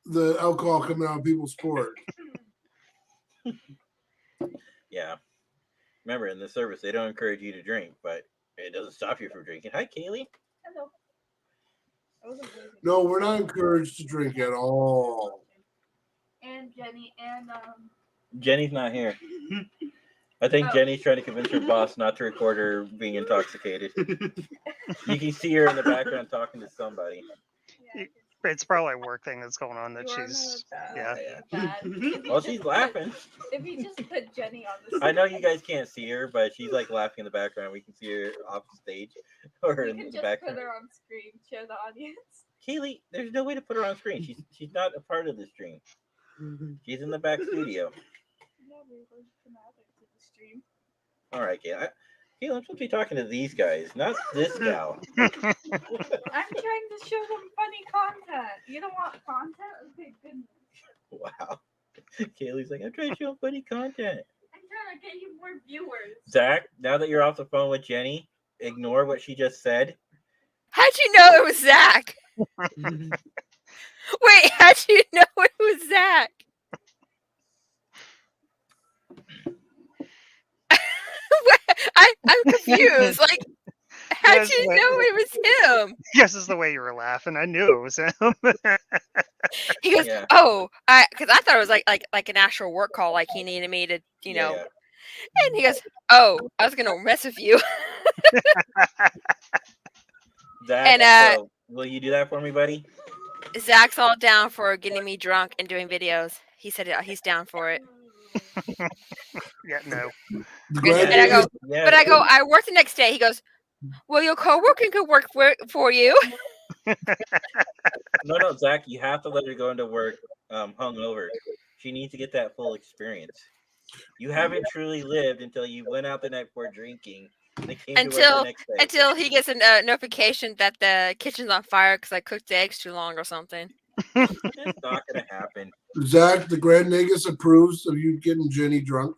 the alcohol coming out of people's sport. Yeah. Remember, in the service, they don't encourage you to drink, but it doesn't stop you from drinking. Hi, Kaylee. Hello. I wasn't busy. No, we're not encouraged to drink at all. And Jenny and Jenny's not here. I think Jenny's trying to convince her boss not to record her being intoxicated. You can see her in the background talking to somebody. yeah, It's probably a work thing that's going on that you are she's. gonna Yeah. bad. Well, she's laughing. If you just put Jenny on the I know you guys can't see her, but she's like laughing in the background. We can see her off the stage or you in can the just background. put her on screen, share the audience. Kaylee, there's no way to put her on screen. She's not a part of the stream. She's in the back studio. Yeah, we're going to come out into the stream. All right, Kaylee. Kaylee, I'm supposed to be talking to these guys, not this gal. I'm trying to show them funny content. You don't want content? Okay, goodness. Wow. Kaylee's like, I'm trying to show funny content. I'm trying to get you more viewers. Zach, now that you're off the phone with Jenny, ignore what she just said. How'd you know it was Zach? Wait, how'd you know it was Zach? I'm confused. Like, how'd Yes, you but- know it was him? Yes, is the way you were laughing. I knew it was him. He goes, Yeah. "Oh, because I thought it was like an actual work call, like he needed me to, you know." Yeah. And he goes, "Oh, I was gonna mess with you." Zach, And, so will you do that for me, buddy? Zach's all down for getting me drunk and doing videos. He said he's down for it. Yeah, no. And I go, Yes. but I work the next day. He goes, "Well, your coworker could work for you." No, Zach, you have to let her go into work hungover. She needs to get that full experience. You haven't truly lived until you went out the night before drinking. And came to work the next day. Until he gets a notification that the kitchen's on fire because I cooked the eggs too long or something. It's not going to happen. Zach, the Grand Nagus approves of you getting Jenny drunk.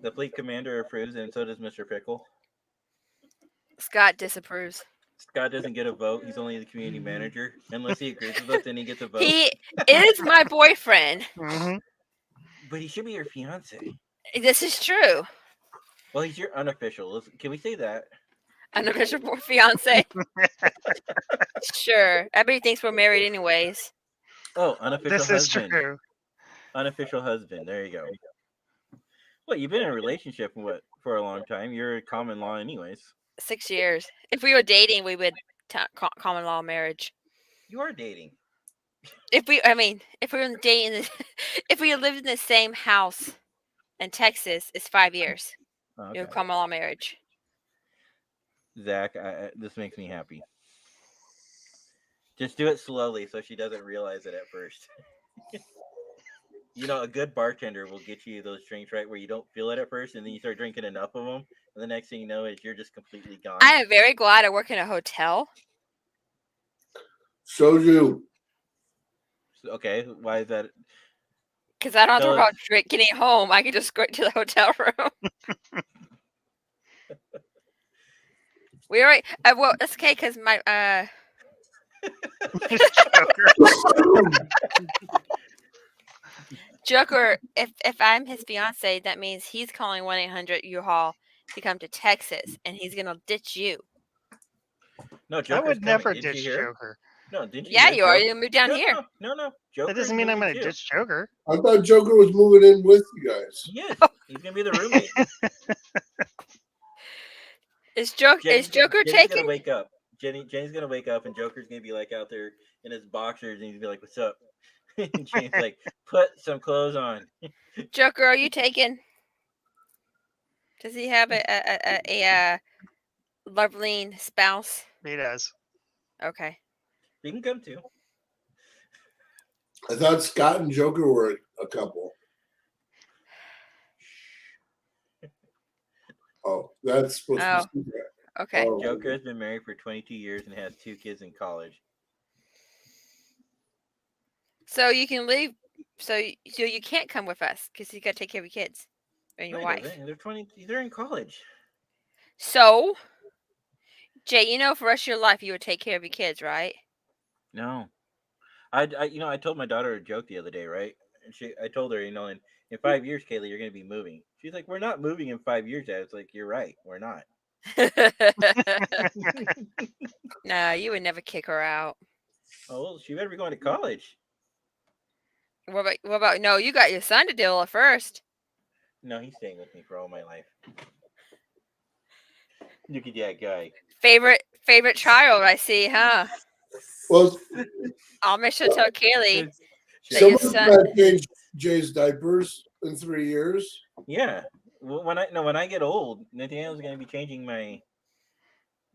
The fleet commander approves, and so does Mr. Pickle. Scott disapproves. Scott doesn't get a vote. He's only the community manager. Unless he agrees with us, then he gets a vote. He is my boyfriend. Hmm. But he should be your fiance. This is true. Well, he's your unofficial. Can we say that? Unofficial fiance. Sure. Everybody thinks we're married anyways. Oh, unofficial This is husband. true. Unofficial husband. There you go. Well, you've been in a relationship for a long time. You're a common law, anyways. 6 years. If we were dating, we would common law marriage. You are dating. If we were dating, if we lived in the same house in Texas, it's 5 years. Oh, You're okay. common law marriage. Zach, this makes me happy. Just do it slowly so she doesn't realize it at first. A good bartender will get you those drinks right where you don't feel it at first, and then you start drinking enough of them, and the next thing you know is you're just completely gone. I am very glad I work in a hotel. Soju. Okay, why is that? Because I don't have to Tell worry about us. getting home. I can just go to the hotel room. We already. Well, it's okay because my Joker. If I'm his fiance, that means he's calling 1-800-U-Haul to come to Texas, and he's gonna ditch you. No, I Joker's would never coming. Didn't ditch you hear? Joker. No, didn't you? Yeah, hear? you are. You moved down here. No. That Joker's doesn't mean I'm moving going to too. ditch Joker. I thought Joker was moving in with you guys. Yes, he's gonna be the roommate. Is Joker Jenny's taking? gonna wake up. Jenny's gonna wake up, and Joker's gonna be like out there in his boxers, and he's gonna be like, "What's up?" And Jenny's like, "Put some clothes on." Joker, are you taken? Does he have a lovely spouse? He does. Okay. You can come too. I thought Scott and Joker were a couple. Oh, that's supposed to be secret. Okay. Oh. Joker has been married for 22 years and has 2 kids in college. So you can leave. So you can't come with us because you got to take care of your kids and your No, wife. They're 20. They're in college. So, Jay, for the rest of your life you would take care of your kids, right? No, I told my daughter a joke the other day, right? And I told her, in 5 years, Kayla, you're gonna be moving. She's like, we're not moving in 5 years. Dad. It's like, you're right, we're not. No, you would never kick her out. Oh, well, she better be going to college. What about? No, you got your son to deal with first. No, he's staying with me for all my life. Look at that guy. Favorite child, I see, huh? Well, I'll make sure to tell Kaylee that your someone's son. got to change Jay's diapers in 3 years. Yeah. Well, when I get old, Nathaniel's gonna be changing my.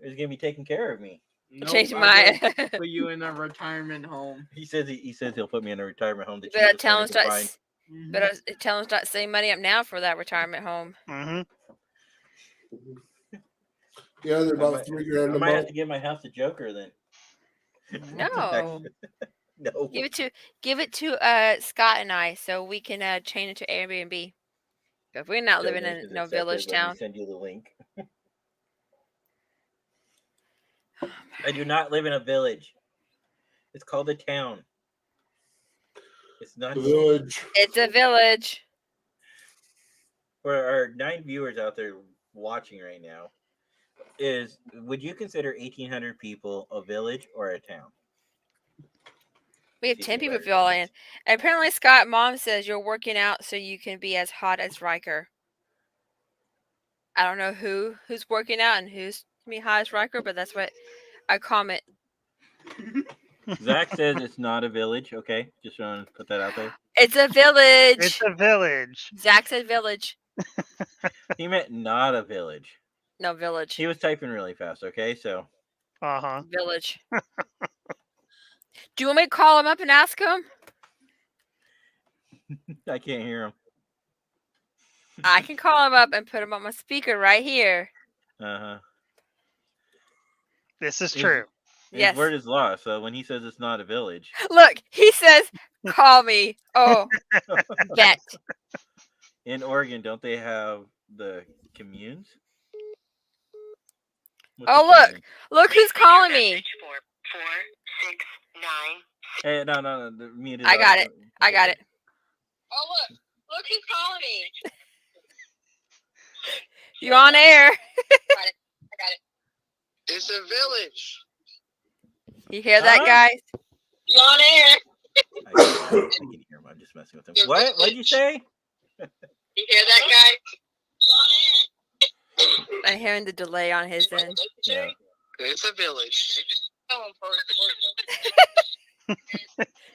He's gonna be taking care of me. Nope, Change I'm my. gonna put you in a retirement home. He says he'll put me in a retirement home. The Better cheapest tell one him he can start. find. Mhm. Better tell him start saving money up now for that retirement home. Hmm. Yeah, they're I about might- $3,000 I a might have month. to give my house to Joker then. No, No. give it to Scott and I so we can change it to Airbnb. If we're not living in Donations no accepted. village Let me town. send you the link. I do not live in a village. It's called a town. It's not. The village. It's a village. For our 9 viewers out there watching right now, would you consider 1,800 people a village or a town? We have See 10 if people anybody fill in. responds. And apparently, Scott, mom says you're working out so you can be as hot as Riker. I don't know who's working out and who's me hot as Riker, but that's what I comment. Zach says it's not a village. Okay, just want to put that out there. It's a village. It's a village. Zach said village. He meant not a village. No, village. He was typing really fast. Okay, so Uh-huh. Village. Do you want me to call him up and ask him? I can't hear him. I can call him up and put him on my speaker right here. Uh-huh. This is Is- true. His Yes. word is law, so when he says it's not a village, Look, he says, call me. Oh, bet. in Oregon, don't they have the communes? What's Oh, it look. saying? Look who's calling me. Hey, no. Mute it I got up. it. I Okay, got good. it. Oh, look. Look who's calling me. You on air. I got it. It's a village. You hear that, Huh? guys? You on air. I can hear him. I'm just messing with him. What? What'd you say? You hear that, guys? You on air. I'm hearing the delay on his end. Yeah. It's a village.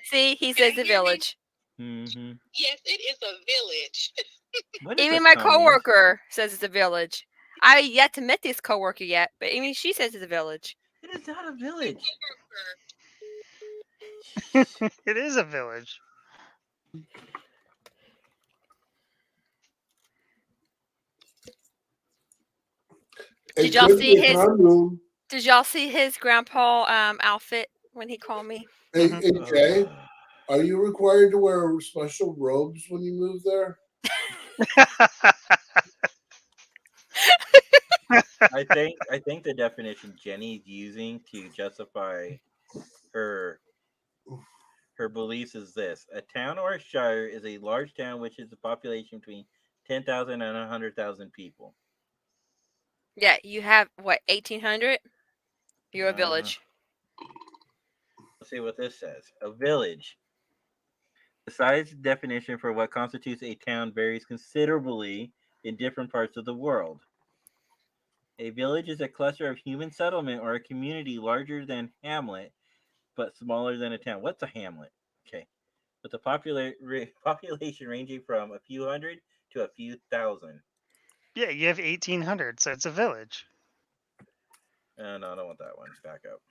See, he says the village. Mm-hmm. Yes, it is a village. What is Even a my communist? coworker says it's a village. I yet to meet this coworker yet, but even she says it's a village. It is not a village. It is a village. Did y'all see his grandpa outfit when he called me? Hey, Mhm. hey, Jay, are you required to wear special robes when you move there? I think the definition Jenny's using to justify her beliefs is this: a town or a shire is a large town which has a population between 10,000 and 100,000 people. Yeah, you have what, 1,800? You're a village. Let's see what this says. A village. The size definition for what constitutes a town varies considerably in different parts of the world. A village is a cluster of human settlement or a community larger than hamlet, but smaller than a town. What's a hamlet? Okay. With a population ranging from a few hundred to a few thousand. Yeah, you have 1,800, so it's a village. No, I don't want that one. Back up.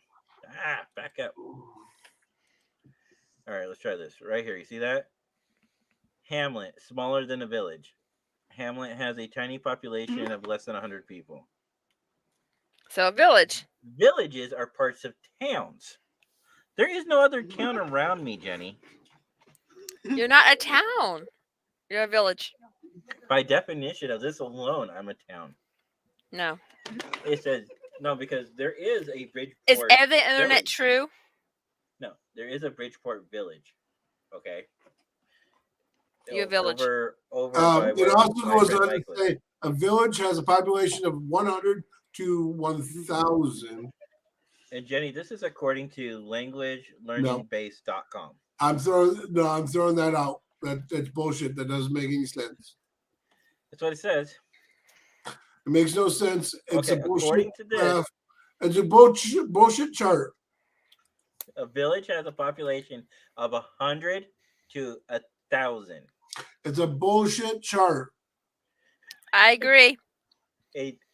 Back up. All right, let's try this. Right here, you see that? Hamlet, smaller than a village. Hamlet has a tiny population of less than 100 people. So a village. Villages are parts of towns. There is no other town around me, Jenny. You're not a town. You're a village. By definition of this alone, I'm a town. No. It says no because there is a Bridgeport. Is every internet village. true? No, there is a Bridgeport village. Okay. You're a village. Over by It also my goes friend on to Mike lives. say a village has a population of 100 to 1,000. And Jenny, this is according to languagelearningbase.com. I'm throwing that out. That's bullshit. That doesn't make any sense. That's what it says. It makes no sense. It's Okay, a bullshit according to this, graph. It's a bullshit chart. a village has a population of 100 to 1,000. It's a bullshit chart. I agree.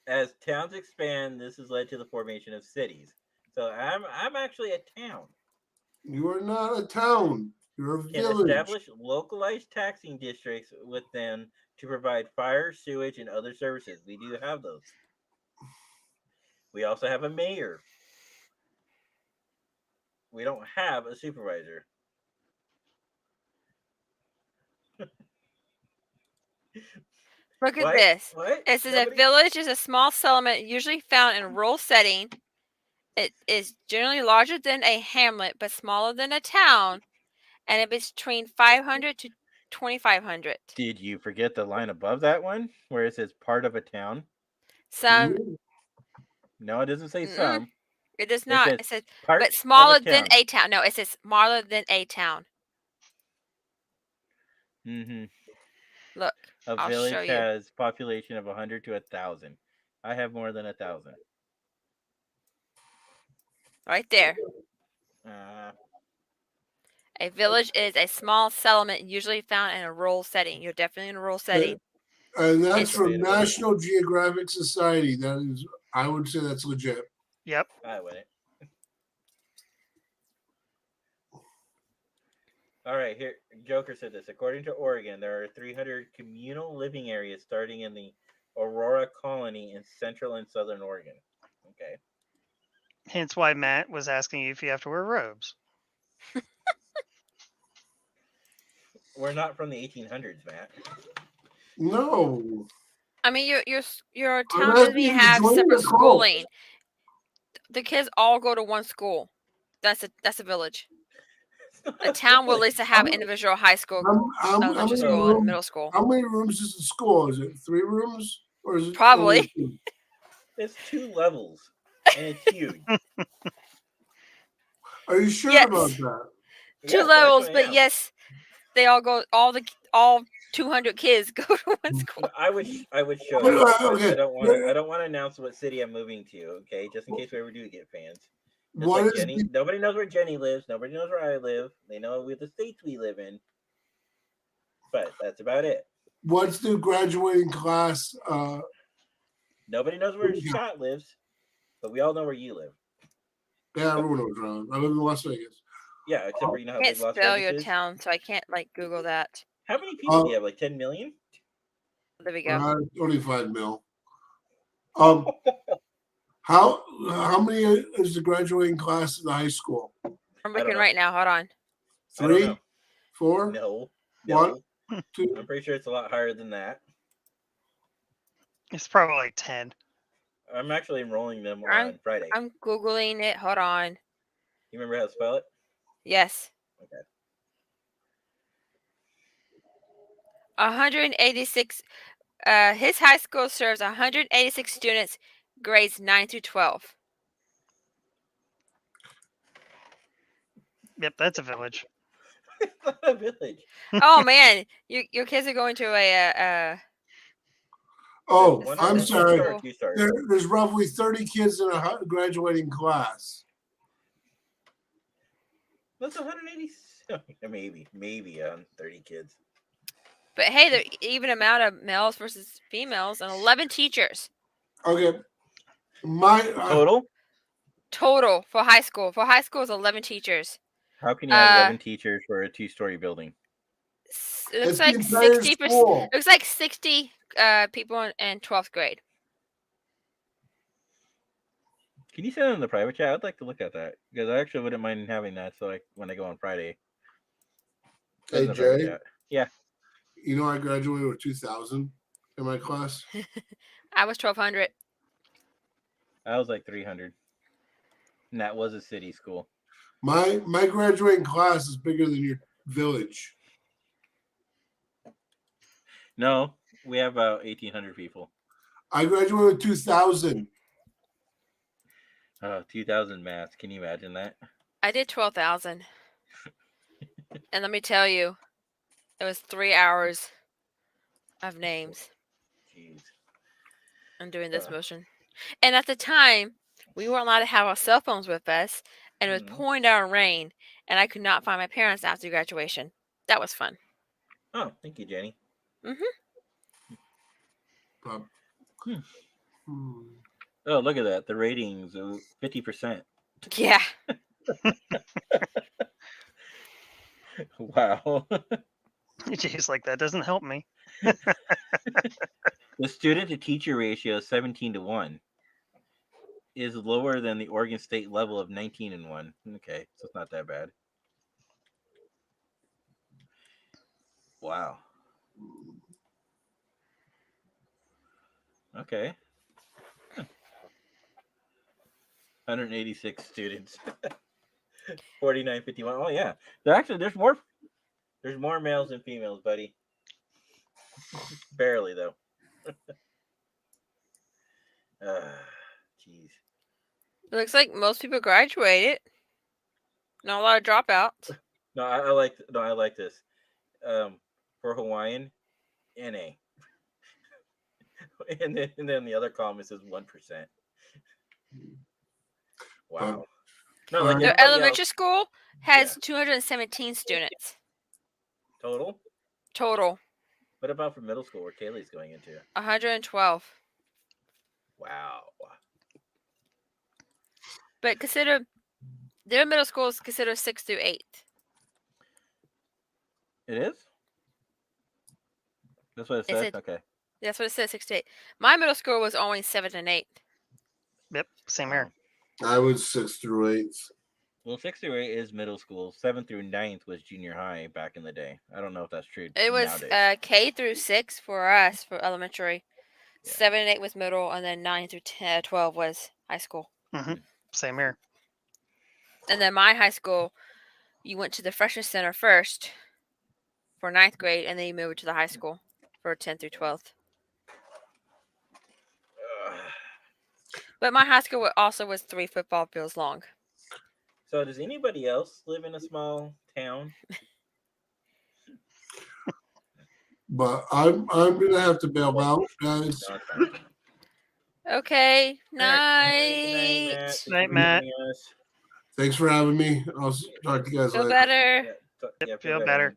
As towns expand, this has led to the formation of cities. So I'm actually a town. You are not a town. You're a Can village. establish localized taxing districts with them to provide fire, sewage, and other services. We do have those. We also have a mayor. We don't have a supervisor. Look at What? this. What? It says Nobody? a village is a small settlement usually found in a rural setting. It is generally larger than a hamlet, but smaller than a town, and it is between 500 to 2,500. Did you forget the line above that one where it says part of a town? Some, No, it doesn't say some. it does not. says It says, part but of smaller a than town. a town. No, it says smaller than a town. Mm-hmm. Look, A I'll village show you. has population of 100 to 1,000. I have more than 1,000. Right there. A village is a small settlement usually found in a rural setting. You're definitely in a rural setting. And that's It's from debatable. National Geographic Society. That is, I would say that's legit. Yep. I wouldn't. All right, here Joker said this. According to Oregon, there are 300 communal living areas starting in the Aurora colony in central and southern Oregon. Okay. Hence why Matt was asking you if you have to wear robes. We're not from the 1800s, Matt. No. I mean, your I'm town asking doesn't you even to have join separate the cult. schooling. the kids all go to one school. That's a village. A town will at least have individual high school, elementary school, and middle school. How many rooms is the school? Is it 3 rooms or is it Probably. only 2? It's 2 levels, and it's huge. Are you sure Yes. about that? Two Yes, levels, actually, I but am. yes, they all go. All 200 kids go to one school. No, I would show Wait, you. wait, But okay. I don't want to announce what city I'm moving to. Okay, just in case we ever do get fans. Just What like is Jenny, nobody knows where Jenny lives. Nobody knows where I live. They know the states we live in, but that's about it. what's the graduating class? Nobody knows where Yeah. Scott lives, but we all know where you live. Yeah, everyone knows around. I live in Las Vegas. Yeah, except for you know I how can't big Las spell Vegas your is. town, so I can't Google that. How many people do you have? Like 10 million? There we go. 25 mil. How many is the graduating class in the high school? I'm I don't looking know. right now. Hold on. I don't 3, know. 4, No. 1, 2. I'm pretty sure it's a lot higher than that. It's probably like 10. I'm actually enrolling them I'm- on Friday. I'm Googling it. Hold on. You remember how to spell it? Yes. Okay. 186. His high school serves 186 students, grades 9 through 12. Yep, that's a village. It's not a village. Oh man, your kids are going to a Oh, One I'm is sorry. 1-star or 2-star. There's roughly 30 kids in a graduating class. That's 180. Maybe 30 kids. But hey, the even amount of males versus females and 11 teachers Okay. My Total? total for high school. For high school is 11 teachers. How can you have 11 teachers for a 2-story building? It looks it's the like entire 60%. school. Looks like 60 people in 12th grade. Can you send it in the private chat? I'd like to look at that because I actually wouldn't mind having that. So when I go on Friday. Send Hey, the private Jay. chat. Yeah. You know I graduated with 2,000 in my class. I was 1,200. I was like 300. And that was a city school. My graduating class is bigger than your village. No, we have about 1,800 people. I graduated with 2,000. 2,000 math. Can you imagine that? I did 12,000. And let me tell you, it was 3 hours of names. Jeez. I'm doing this motion. And at the time, we weren't allowed to have our cell phones with us, and it was pouring down rain, and I could not find my parents after graduation. That was fun. Oh, thank you, Jenny. Oh, look at that. The ratings 50%. Yeah. Wow. Jeez, like that doesn't help me. The student to teacher ratio is 17-1. Is lower than the Oregon State level of 19-1. Okay, so it's not that bad. Wow. Okay. 186 students. 49.51. Oh yeah. There's more males than females, buddy. Barely though. Jeez. It looks like most people graduated. Not a lot of dropouts. No, I like this. For Hawaiian, NA. and then the other column it says 1%. Wow. No, like Their everybody elementary else, school has 217 students total. total. What about for middle school where Kaylee's going into? 112. Wow. But consider their middle school is considered 6 through 8. It is? That's what it It said? said- Okay. That's what it says, 6 to 8. My middle school was only 7 and 8. Yep, same here. I was 6 through 8. Well, 6 through 8 is middle school. 7 through 9th was junior high back in the day. I don't know if that's true. It was nowadays. K through 6 for us for elementary. Yeah. 7 and 8 was middle, and then 9 through 12 was high school. Same here. And then my high school, you went to the freshman center first for 9th grade, and then you moved to the high school for 10th through 12th. But my high school also was 3 football fields long. So does anybody else live in a small town? But I'm gonna have to bail out, guys. No, it's fine. Okay, All right. Good night. night, Matt. Thanks Night, for Matt. joining us. Thanks for having me. I'll talk to you guys Feel later. better. Yeah, Feel better.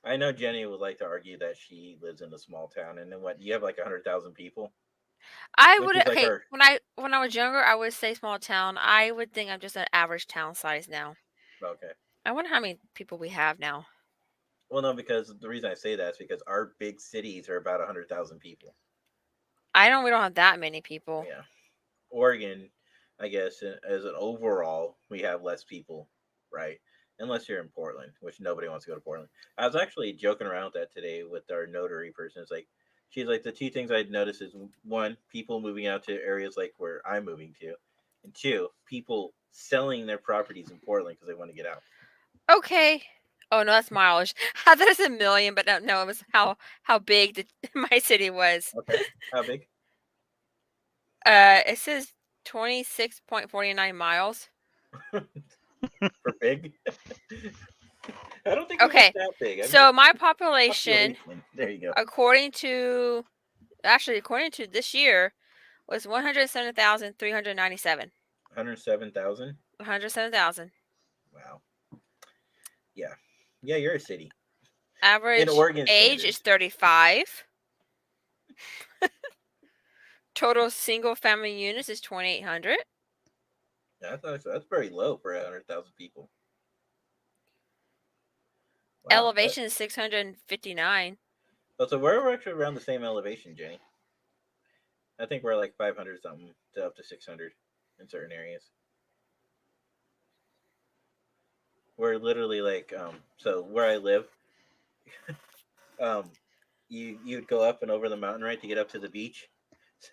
man. I know Jenny would like to argue that she lives in a small town, and then what? You have like 100,000 people. I Which would is like okay our- when I was younger, I would say small town. I would think I'm just an average town size now. Okay. I wonder how many people we have now. Well, no, because the reason I say that is because our big cities are about 100,000 people. We don't have that many people. Yeah. Oregon, I guess, as an overall, we have less people, right? Unless you're in Portland, which nobody wants to go to Portland. I was actually joking around with that today with our notary person. It's like, she's like, the two things I'd notice is one, people moving out to areas like where I'm moving to, and two, people selling their properties in Portland because they want to get out. Okay. Oh no, that's mileage. I thought it was a million, but no, it was how big my city was. Okay. How big? It says 26.49 miles. For big? I don't think Okay, it's that big. I mean, so my population, there you go. according to this year, was 107,397. 107,000. 107,000. Wow. Yeah. Yeah, you're a city. Average Oregon age standards. is 35. Total single family units is 2,800. That's very low for 100,000 people. Wow, Elevation is 659. so we're actually around the same elevation, Jenny. I think we're like 500 something to up to 600 in certain areas. We're literally like so where I live, you'd go up and over the mountain, right, to get up to the beach.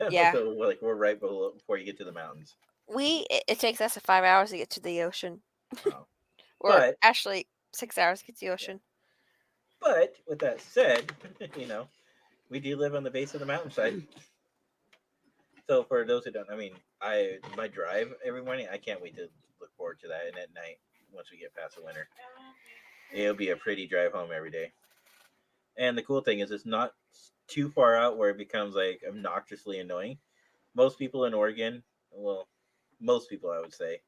Yeah. So like we're right below before you get to the mountains. It takes us 5 hours to get to the ocean. Wow. Or But- actually 6 hours to get to the ocean. But with that said, we do live on the base of the mountainside. So for those who don't, my drive every morning, I can't wait to look forward to that. And at night, once we get past the winter, it'll be a pretty drive home every day. And the cool thing is, it's not too far out where it becomes like obnoxiously annoying. Most people in Oregon, well, most people I would say,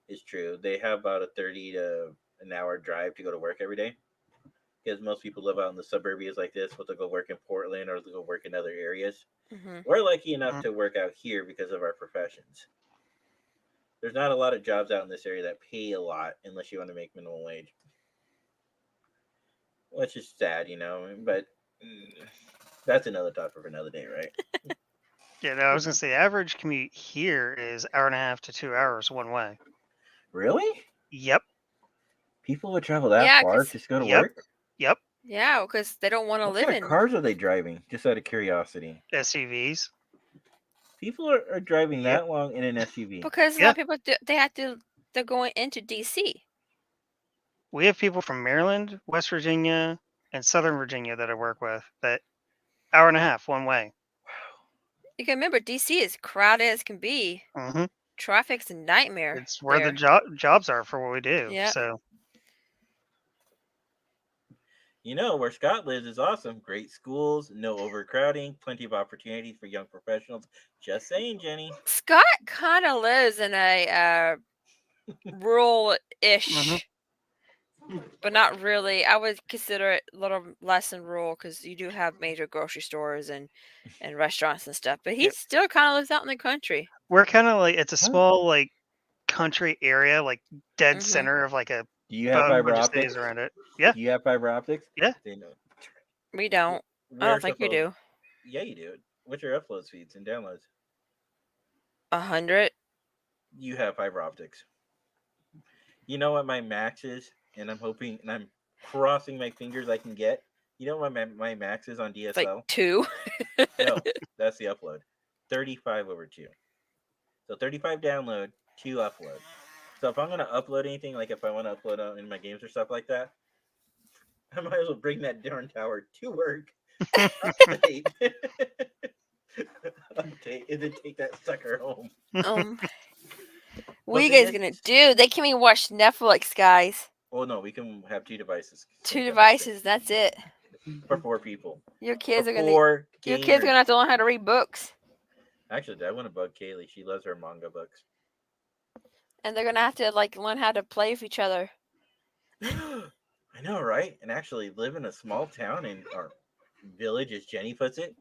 is true. They have about a 30 to an hour drive to go to work every day. Because most people live out in the suburbies like this, but they'll go work in Portland or they'll go work in other areas. Mm-hmm. We're lucky enough to work out here because of our professions. There's not a lot of jobs out in this area that pay a lot unless you want to make minimum wage. Which is sad, but that's another topic for another day, right? Yeah, no, I was gonna say the average commute here is 1.5 to 2 hours one way. Really? Yep. People would travel that Yeah, far 'cause- just to go to Yep. work? Yep. Yeah, because they don't want to What live kind in of cars are they driving? Just out of curiosity. SUVs. People are driving Yep. that long in an SUV. because a lot of people they're going into DC. We have people from Maryland, West Virginia, and Southern Virginia that I work with that 1.5 one way. You can remember DC is crowded as can be. Hmm Traffic's a nightmare. It's where there. the jobs are for what we do. Yep. So Where Scott lives is awesome. Great schools, no overcrowding, plenty of opportunities for young professionals. Just saying, Jenny. Scott kind of lives in a rural-ish, but not really. I would consider it a little less than rural because you do have major grocery stores and restaurants and stuff. But he Yep. still kind of lives out in the country. we're kind of like, it's a small like country area, like dead Mhm. center of like a Do you have bunch fiber of optics? cities around it. Yeah. Do you have fiber optics? Yeah. They know. We don't. I don't think you do. Yeah, you do. What's your upload speeds and downloads? 100. You have fiber optics. You know what my max is? And I'm hoping, and I'm crossing my fingers I can get. You know what my max is on DSL? It's like 2. No, that's the upload. 35/2. So 35 download, 2 upload. So if I'm gonna upload anything, like if I want to upload in my games or stuff like that, I might as well bring that darn tower to work, update, update, and then take that sucker home. What are you thing guys is- gonna do? They can't even watch Netflix, guys. Well, no, we can have 2 devices. Two synced up devices. That's it. for 4 people. Your kids For are gonna. 4 Your kids are gamers. gonna have to learn how to read books, Actually, I want to bug Kaylee. She loves her manga books. and they're gonna have to like learn how to play with each other. I know, right? And actually live in a small town or village, as Jenny puts it.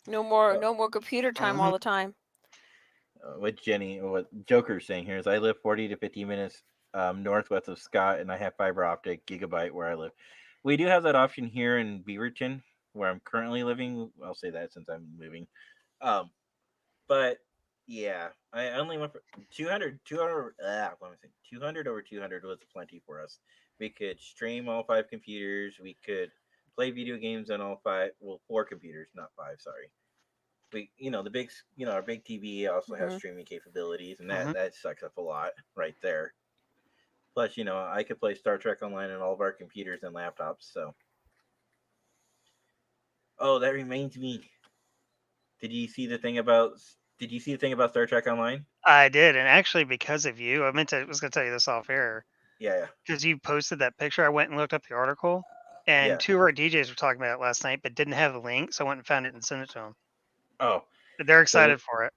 No more computer time all the time. What Joker's saying here is, I live 40 to 50 minutes northwest of Scott, and I have fiber optic gigabyte where I live. We do have that option here in Beaverton, where I'm currently living. I'll say that since I'm moving. But yeah, I only went for 200. 200 what am I saying? 200 over 200 was plenty for us. We could stream all 5 computers. We could play video games on all 5. Well, 4 computers, not 5. Sorry. We, the big, our big TV also has streaming capabilities, and that sucks up a lot right there. Plus, I could play Star Trek Online on all of our computers and laptops. So, oh, that reminds me. Did you see the thing about Star Trek Online? I did, and actually, because of you, was going to tell you this off air. Yeah. Because you posted that picture, I went and looked up the article, and Yeah. 2 of our DJs were talking about it last night, but didn't have the link, so I went and found it and sent it to them. Oh, But they're excited for it.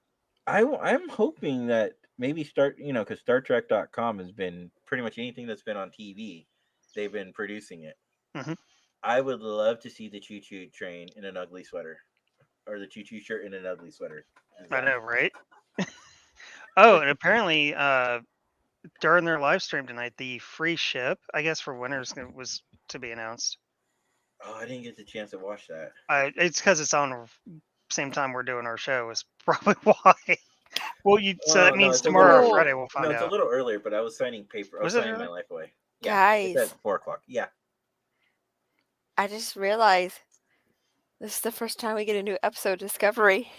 I'm hoping that maybe because StarTrek.com has been pretty much anything that's been on TV, they've been producing it. Mhm. I would love to see the Choo Choo train in an ugly sweater, or the Choo Choo shirt in an ugly sweater. I know, right? Oh, and apparently, during their live stream tonight, the free ship, I guess, for winners was to be announced. Oh, I didn't get the chance to watch that. It's because it's on same time we're doing our show is probably why. Well, so that means tomorrow or Friday we'll find out. No, it's a little earlier, but I was signing paper. I was signing my life away. Yeah, guys, it's at 4:00. Yeah. I just realized this is the first time we get a new episode Discovery.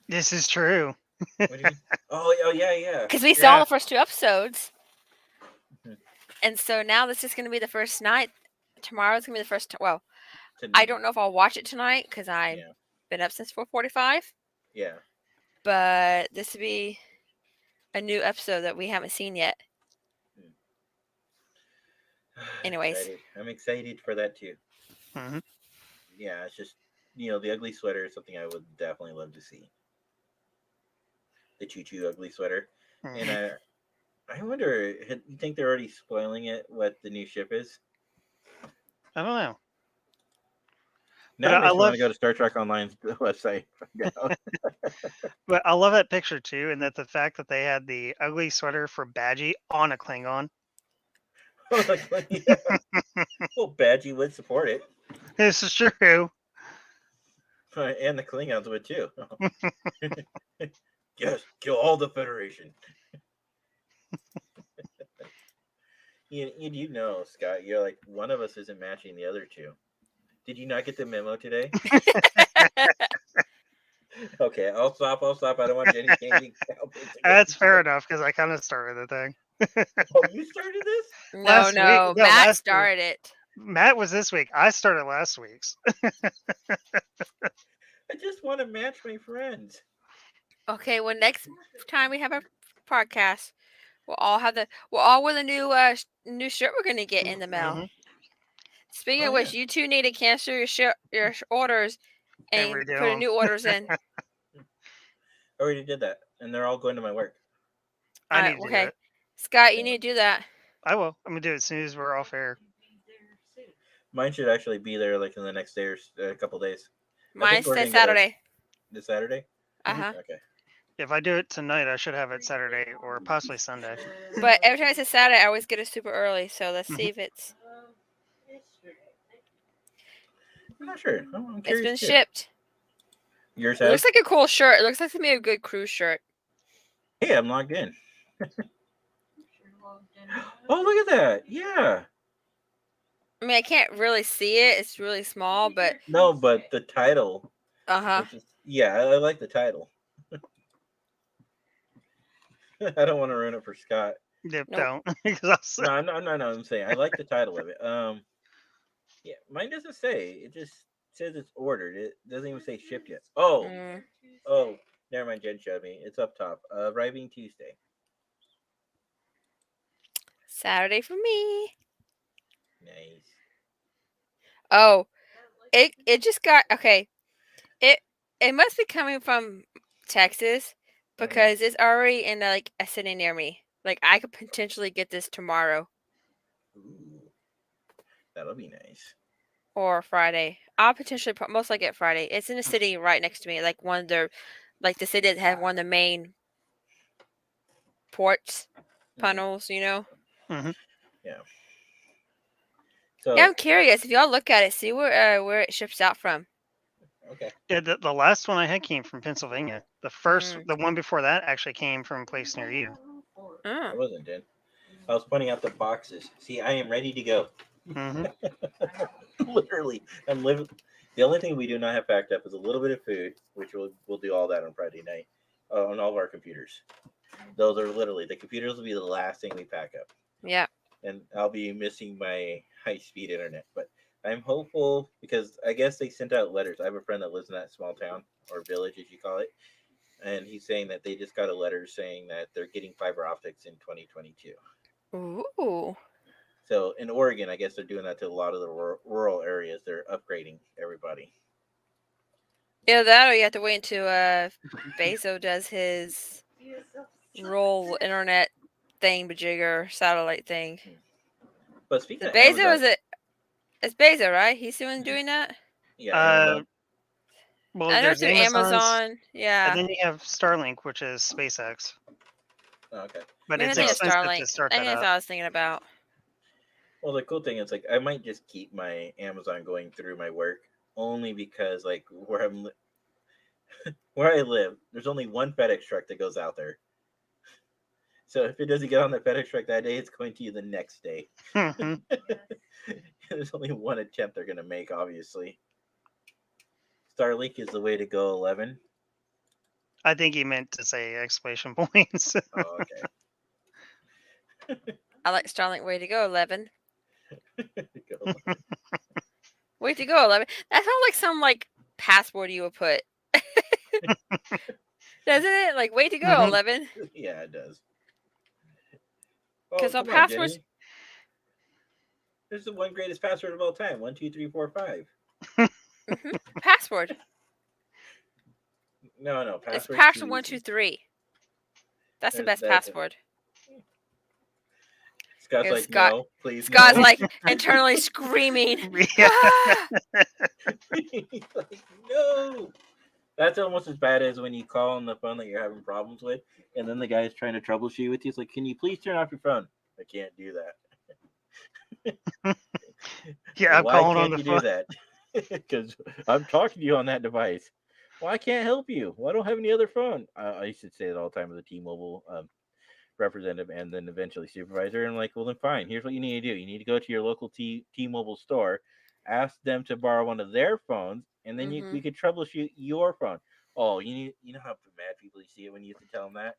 This is true. What do you mean? Oh yeah. Because we saw the first 2 episodes, and so now this is going to be the first night. Tomorrow's going to be the first. Well, I don't know if I'll watch it tonight because I've been up since 4:45. Yeah. But this will be a new episode that we haven't seen yet. Anyways, I'm excited for that too. Mm-hmm. Yeah, it's just the ugly sweater is something I would definitely love to see. The Choo Choo ugly sweater, and I wonder, you think they're already spoiling it? What the new ship is? I don't know. Now I want to go to Star Trek Online's website. But I love that picture too, and that the fact that they had the ugly sweater for Badgie on a Klingon. Well, Badgie would support it. This is true. And the Klingons would too. Yes, kill all the Federation. You know, Scott, you're like, one of us isn't matching the other 2. Did you not get the memo today? Okay, I'll stop. I don't want Jenny changing. That's fair enough, because I kind of started the thing. Oh, you started this? No, Matt started it. Matt was this week. I started last week's. I just want to match my friends. Okay, well, next time we have a podcast, we'll all wear the new shirt we're gonna get in the mail. Mm-hmm. Speaking of which, you 2 need to cancel your orders and put new orders in. I already did that, and they're all going to my work. I need to do it. Scott, you need to do that. I will. I'm gonna do it as soon as we're off air. Mine should actually be there like in the next day or a couple days. Mine says Saturday. This Saturday? Uh-huh. Okay. If I do it tonight, I should have it Saturday or possibly Sunday. But every time it says Saturday, I always get it super early. So let's see if it's. I'm not sure. It's been shipped. Yours has? It looks like a cool shirt. It looks like to me a good cruise shirt. Hey, I'm logged in. Oh, look at that. Yeah. I mean, I can't really see it. It's really small, but... No, but the title Uh-huh. Which is I like the title. I don't want to ruin it for Scott. Yep, Nope. don't. 'Cause I'll say- No, I'm saying I like the title of it. Yeah, mine doesn't say. It just says it's ordered. It doesn't even say shipped yet. Oh, Mm. oh, never mind. Jen showed me. It's up top. Arriving Tuesday. Saturday for me. Nice. Oh, it just got okay. It must be coming from Texas because it's already in like a city near me. Like I could potentially get this tomorrow Ooh, that'll be nice. or Friday. I'll potentially most likely get Friday. It's in a city right next to me, like one of the, like the city that have one of the main ports, funnels. You know. Mhm. Yeah. So Yeah, I'm curious. If y'all look at it, see where it ships out from. okay. Yeah, the last one I had came from Pennsylvania. The one before that actually came from a place near you. I Oh. wasn't Jen. I was pointing out the boxes. See, I am ready to go. Hmm. Literally, I'm living. The only thing we do not have packed up is a little bit of food, which we'll do all that on Friday night on all of our computers. Those are literally the computers will be the last thing we pack up, Yeah. and I'll be missing my high speed internet. But I'm hopeful because I guess they sent out letters. I have a friend that lives in that small town or village, as you call it, and he's saying that they just got a letter saying that they're getting fiber optics in 2022. Ooh. So in Oregon, I guess they're doing that to a lot of the rural areas. They're upgrading everybody. Yeah, that or you have to wait until Bezo does his roll internet thing, bajigger satellite thing. But speaking The of Bezo Amazon, is it? It's Bezo, right? He's doing that. yeah, Uh, Amazon. well, I know there's through Amazon's, Amazon. Yeah. and then you have Starlink, which is SpaceX. Oh, okay. But Maybe I it's think of expensive to Starlink. start I that think that's up. what I was thinking about. Well, the cool thing is like I might just keep my Amazon going through my work only because like where I live, there's only one FedEx truck that goes out there. So if it doesn't get on the FedEx truck that day, it's going to you the next day. Mhm. There's only one attempt they're going to make, obviously. Starlink is the way to go. 11. I think he meant to say exclamation points. Oh, okay. I like Starlink. Way to go, 11. Go 11. Way to go, 11. That sounds like some like password you would put, doesn't it? Like way to go, Mhm. 11. Yeah, it does. Because Oh, our come on, passwords. Jenny. This is the one greatest password of all time. 1, 2, 3, 4, 5. Password. No, It's password's too password one easy. two three. That's the best That's password. Scott's And like, no, please, Scott's no. like internally screaming. Yeah. "Ah!" He's like, no. That's almost as bad as when you call on the phone that you're having problems with, and then the guy's trying to troubleshoot with you. It's like, can you please turn off your phone? I can't do that. Yeah, I'm Why calling on can't the you phone. do that? Because I'm talking to you on that device. Well, I can't help you. Well, I don't have any other phone. I used to say it all the time with the T-Mobile representative and then eventually supervisor. And I'm like, well, then fine. Here's what you need to do. You need to go to your local T-Mobile store, ask them to borrow one of their phones, and then we could troubleshoot your phone. Oh, you know how mad people you see it when you have to tell them that.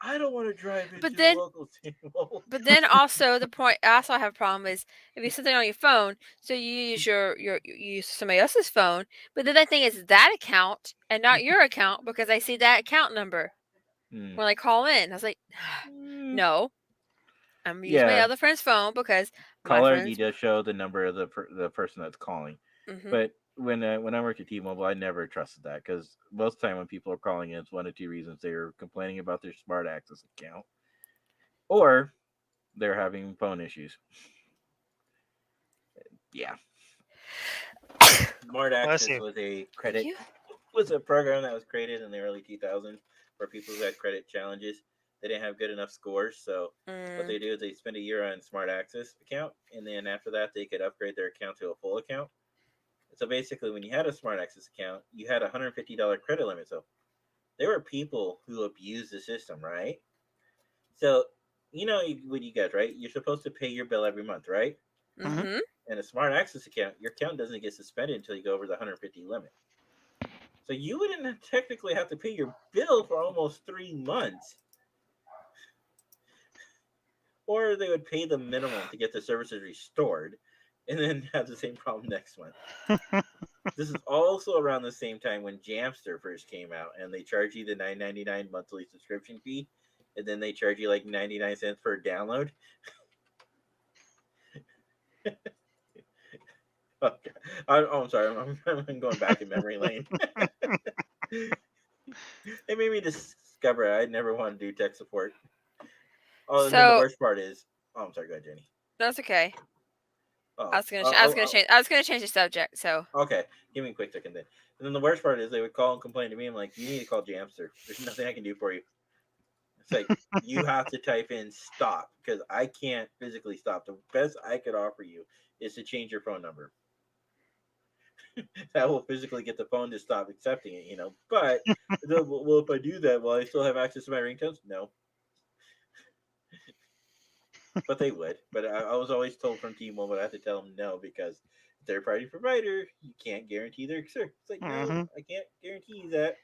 I don't want to drive into But the then, local T-Mobile. but then also the point I also have a problem is if you have something on your phone, so you use you use somebody else's phone, but then the thing is that account and not your account because I see that account number Hmm. when I call in. I was like, no, I'm gonna use my Yeah, other friend's phone because my caller ID friend's. does show the number of the person that's calling. Hmm. But when I worked at T-Mobile, I never trusted that because most of the time when people are calling in, it's one of two reasons: they're complaining about their Smart Access account, or they're having phone issues. Yeah, Smart Bless Access you. was a Thank credit you. was a program that was created in the early 2000s for people who had credit challenges. They didn't have good enough scores, so what Mm. they do is they spend a year on Smart Access account, and then after that they could upgrade their account to a full account. So basically, when you had a Smart Access account, you had a $150 credit limit. So there were people who abused the system, right? So you know what you guys, right? You're supposed to pay your bill every month, right? Mhm. Mm-hmm. And a Smart Access account, your account doesn't get suspended until you go over the 150 limit. So you wouldn't technically have to pay your bill for almost 3 months. Or they would pay the minimum to get the services restored and then have the same problem next month. This is also around the same time when Jamster first came out and they charge you the $9.99 monthly subscription fee and then they charge you like 99 cents per download. Okay. I'm sorry. I'm going back in memory lane. They made me discover I'd never want to do tech support. Oh, and then the So worst part is, oh, I'm sorry. Go ahead, Jenny. that's okay. Oh, I was gonna change the subject. So okay. Give me a quick second then. And then the worst part is they would call and complain to me. I'm like, you need to call Jamster. There's nothing I can do for you. It's like you have to type in stop because I can't physically stop. The best I could offer you is to change your phone number. That will physically get the phone to stop accepting it, But well, if I do that, will I still have access to my ringtones? No, but they would. But I was always told from T-Mobile I have to tell them no because third-party provider, you can't guarantee their service. It's like no, I can't guarantee that.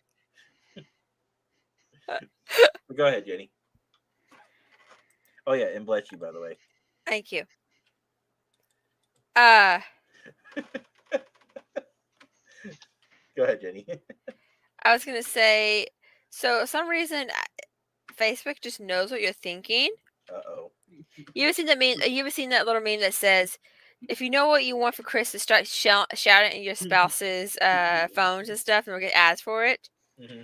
But go ahead, Jenny. Oh yeah, and bless you, by the way. thank you. Go ahead, Jenny. I was gonna say, so for some reason, Facebook just knows what you're thinking. Uh-oh. You ever seen that meme? You ever seen that little meme that says, "If you know what you want for Christmas, start shouting in your spouse's phones and stuff, and we'll get ads for it." Mm-hmm.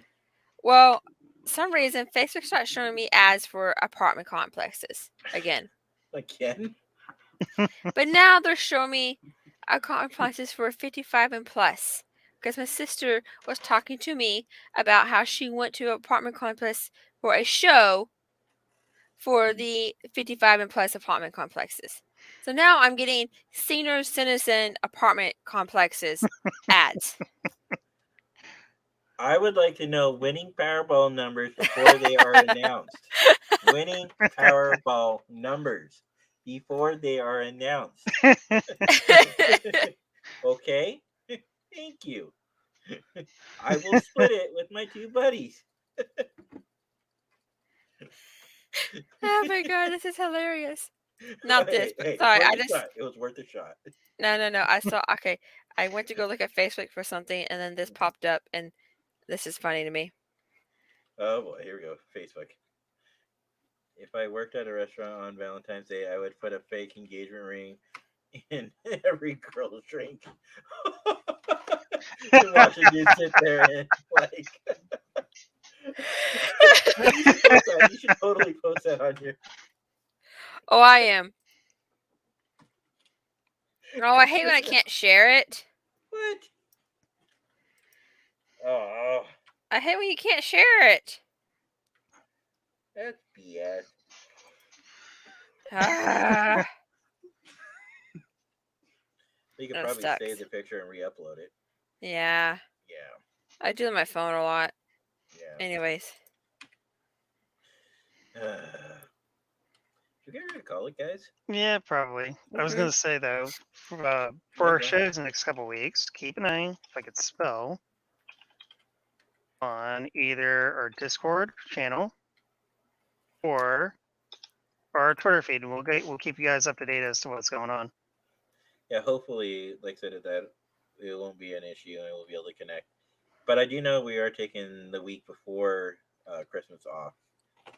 Well, some reason Facebook started showing me ads for apartment complexes again. Again? But now they're showing me apartment complexes for 55 and plus. Because my sister was talking to me about how she went to an apartment complex for a show for the 55 and plus apartment complexes. So now I'm getting senior citizen apartment complexes ads. I would like to know winning Powerball numbers before they are announced. Winning Powerball numbers before they are announced. Okay? Thank you. I will split it with my two buddies. Oh my god, this is hilarious. Not this, but Hey, sorry, it was worth a shot. No. I saw. Okay, I went to go look at Facebook for something, and then this popped up, and this is funny to me. Oh boy, here we go. Facebook. If I worked at a restaurant on Valentine's Day, I would put a fake engagement ring in every girl's drink. To watch a dude sit there and like. You should post that. You should totally post that on your. Oh, I am. Oh, I hate when I can't share it. What? Oh, I hate when you can't share it. that's BS. Ah, You could that probably sucks. save the picture and re-upload it. Yeah, Yeah. I do it on my phone a lot. Yeah. Anyways, Should we get ready to call it, guys? Yeah, probably. I was Okay. going to say, though, for our shows in the next couple weeks, keep an eye, if I could spell, on either our Discord channel or our Twitter feed, and we'll keep you guys up to date as to what's going on. Yeah, hopefully, like I said, that it won't be an issue and we'll be able to connect. But I do know we are taking the week before Christmas off,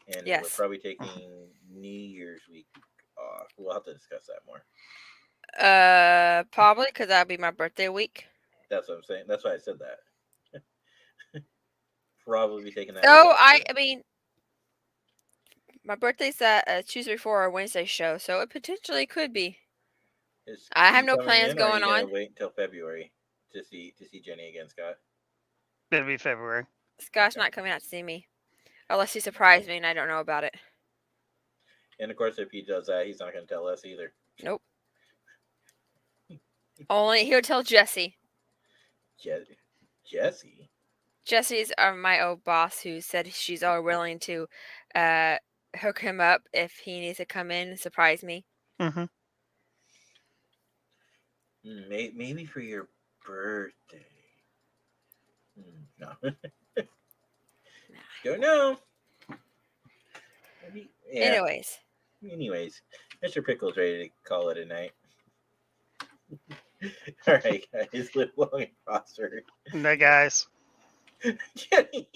and we're yes. probably taking New Year's week off. We'll have to discuss that more. Probably because that'll be my birthday week. That's what I'm saying. That's why I said that. Probably be taking that. Oh, week off, I but- mean, my birthday's that Tuesday before our Wednesday show, so it potentially could be. I have you no coming plans in, or are going you gonna on. Wait until February to see Jenny again, Scott. It'll be February. Scott's not coming out to see me. Unless he surprised me and I don't know about it. And of course, if he does that, he's not going to tell us either. Nope. Only he'll tell Jesse. Jesse? Jesse's my old boss who said she's all willing to hook him up if he needs to come in and surprise me. Mm-hmm. Maybe for your birthday. No. Don't know. Yeah. Anyways, Mr. Pickles ready to call it a night. All right, guys. Live long and prosper. Good night, guys. Jenny.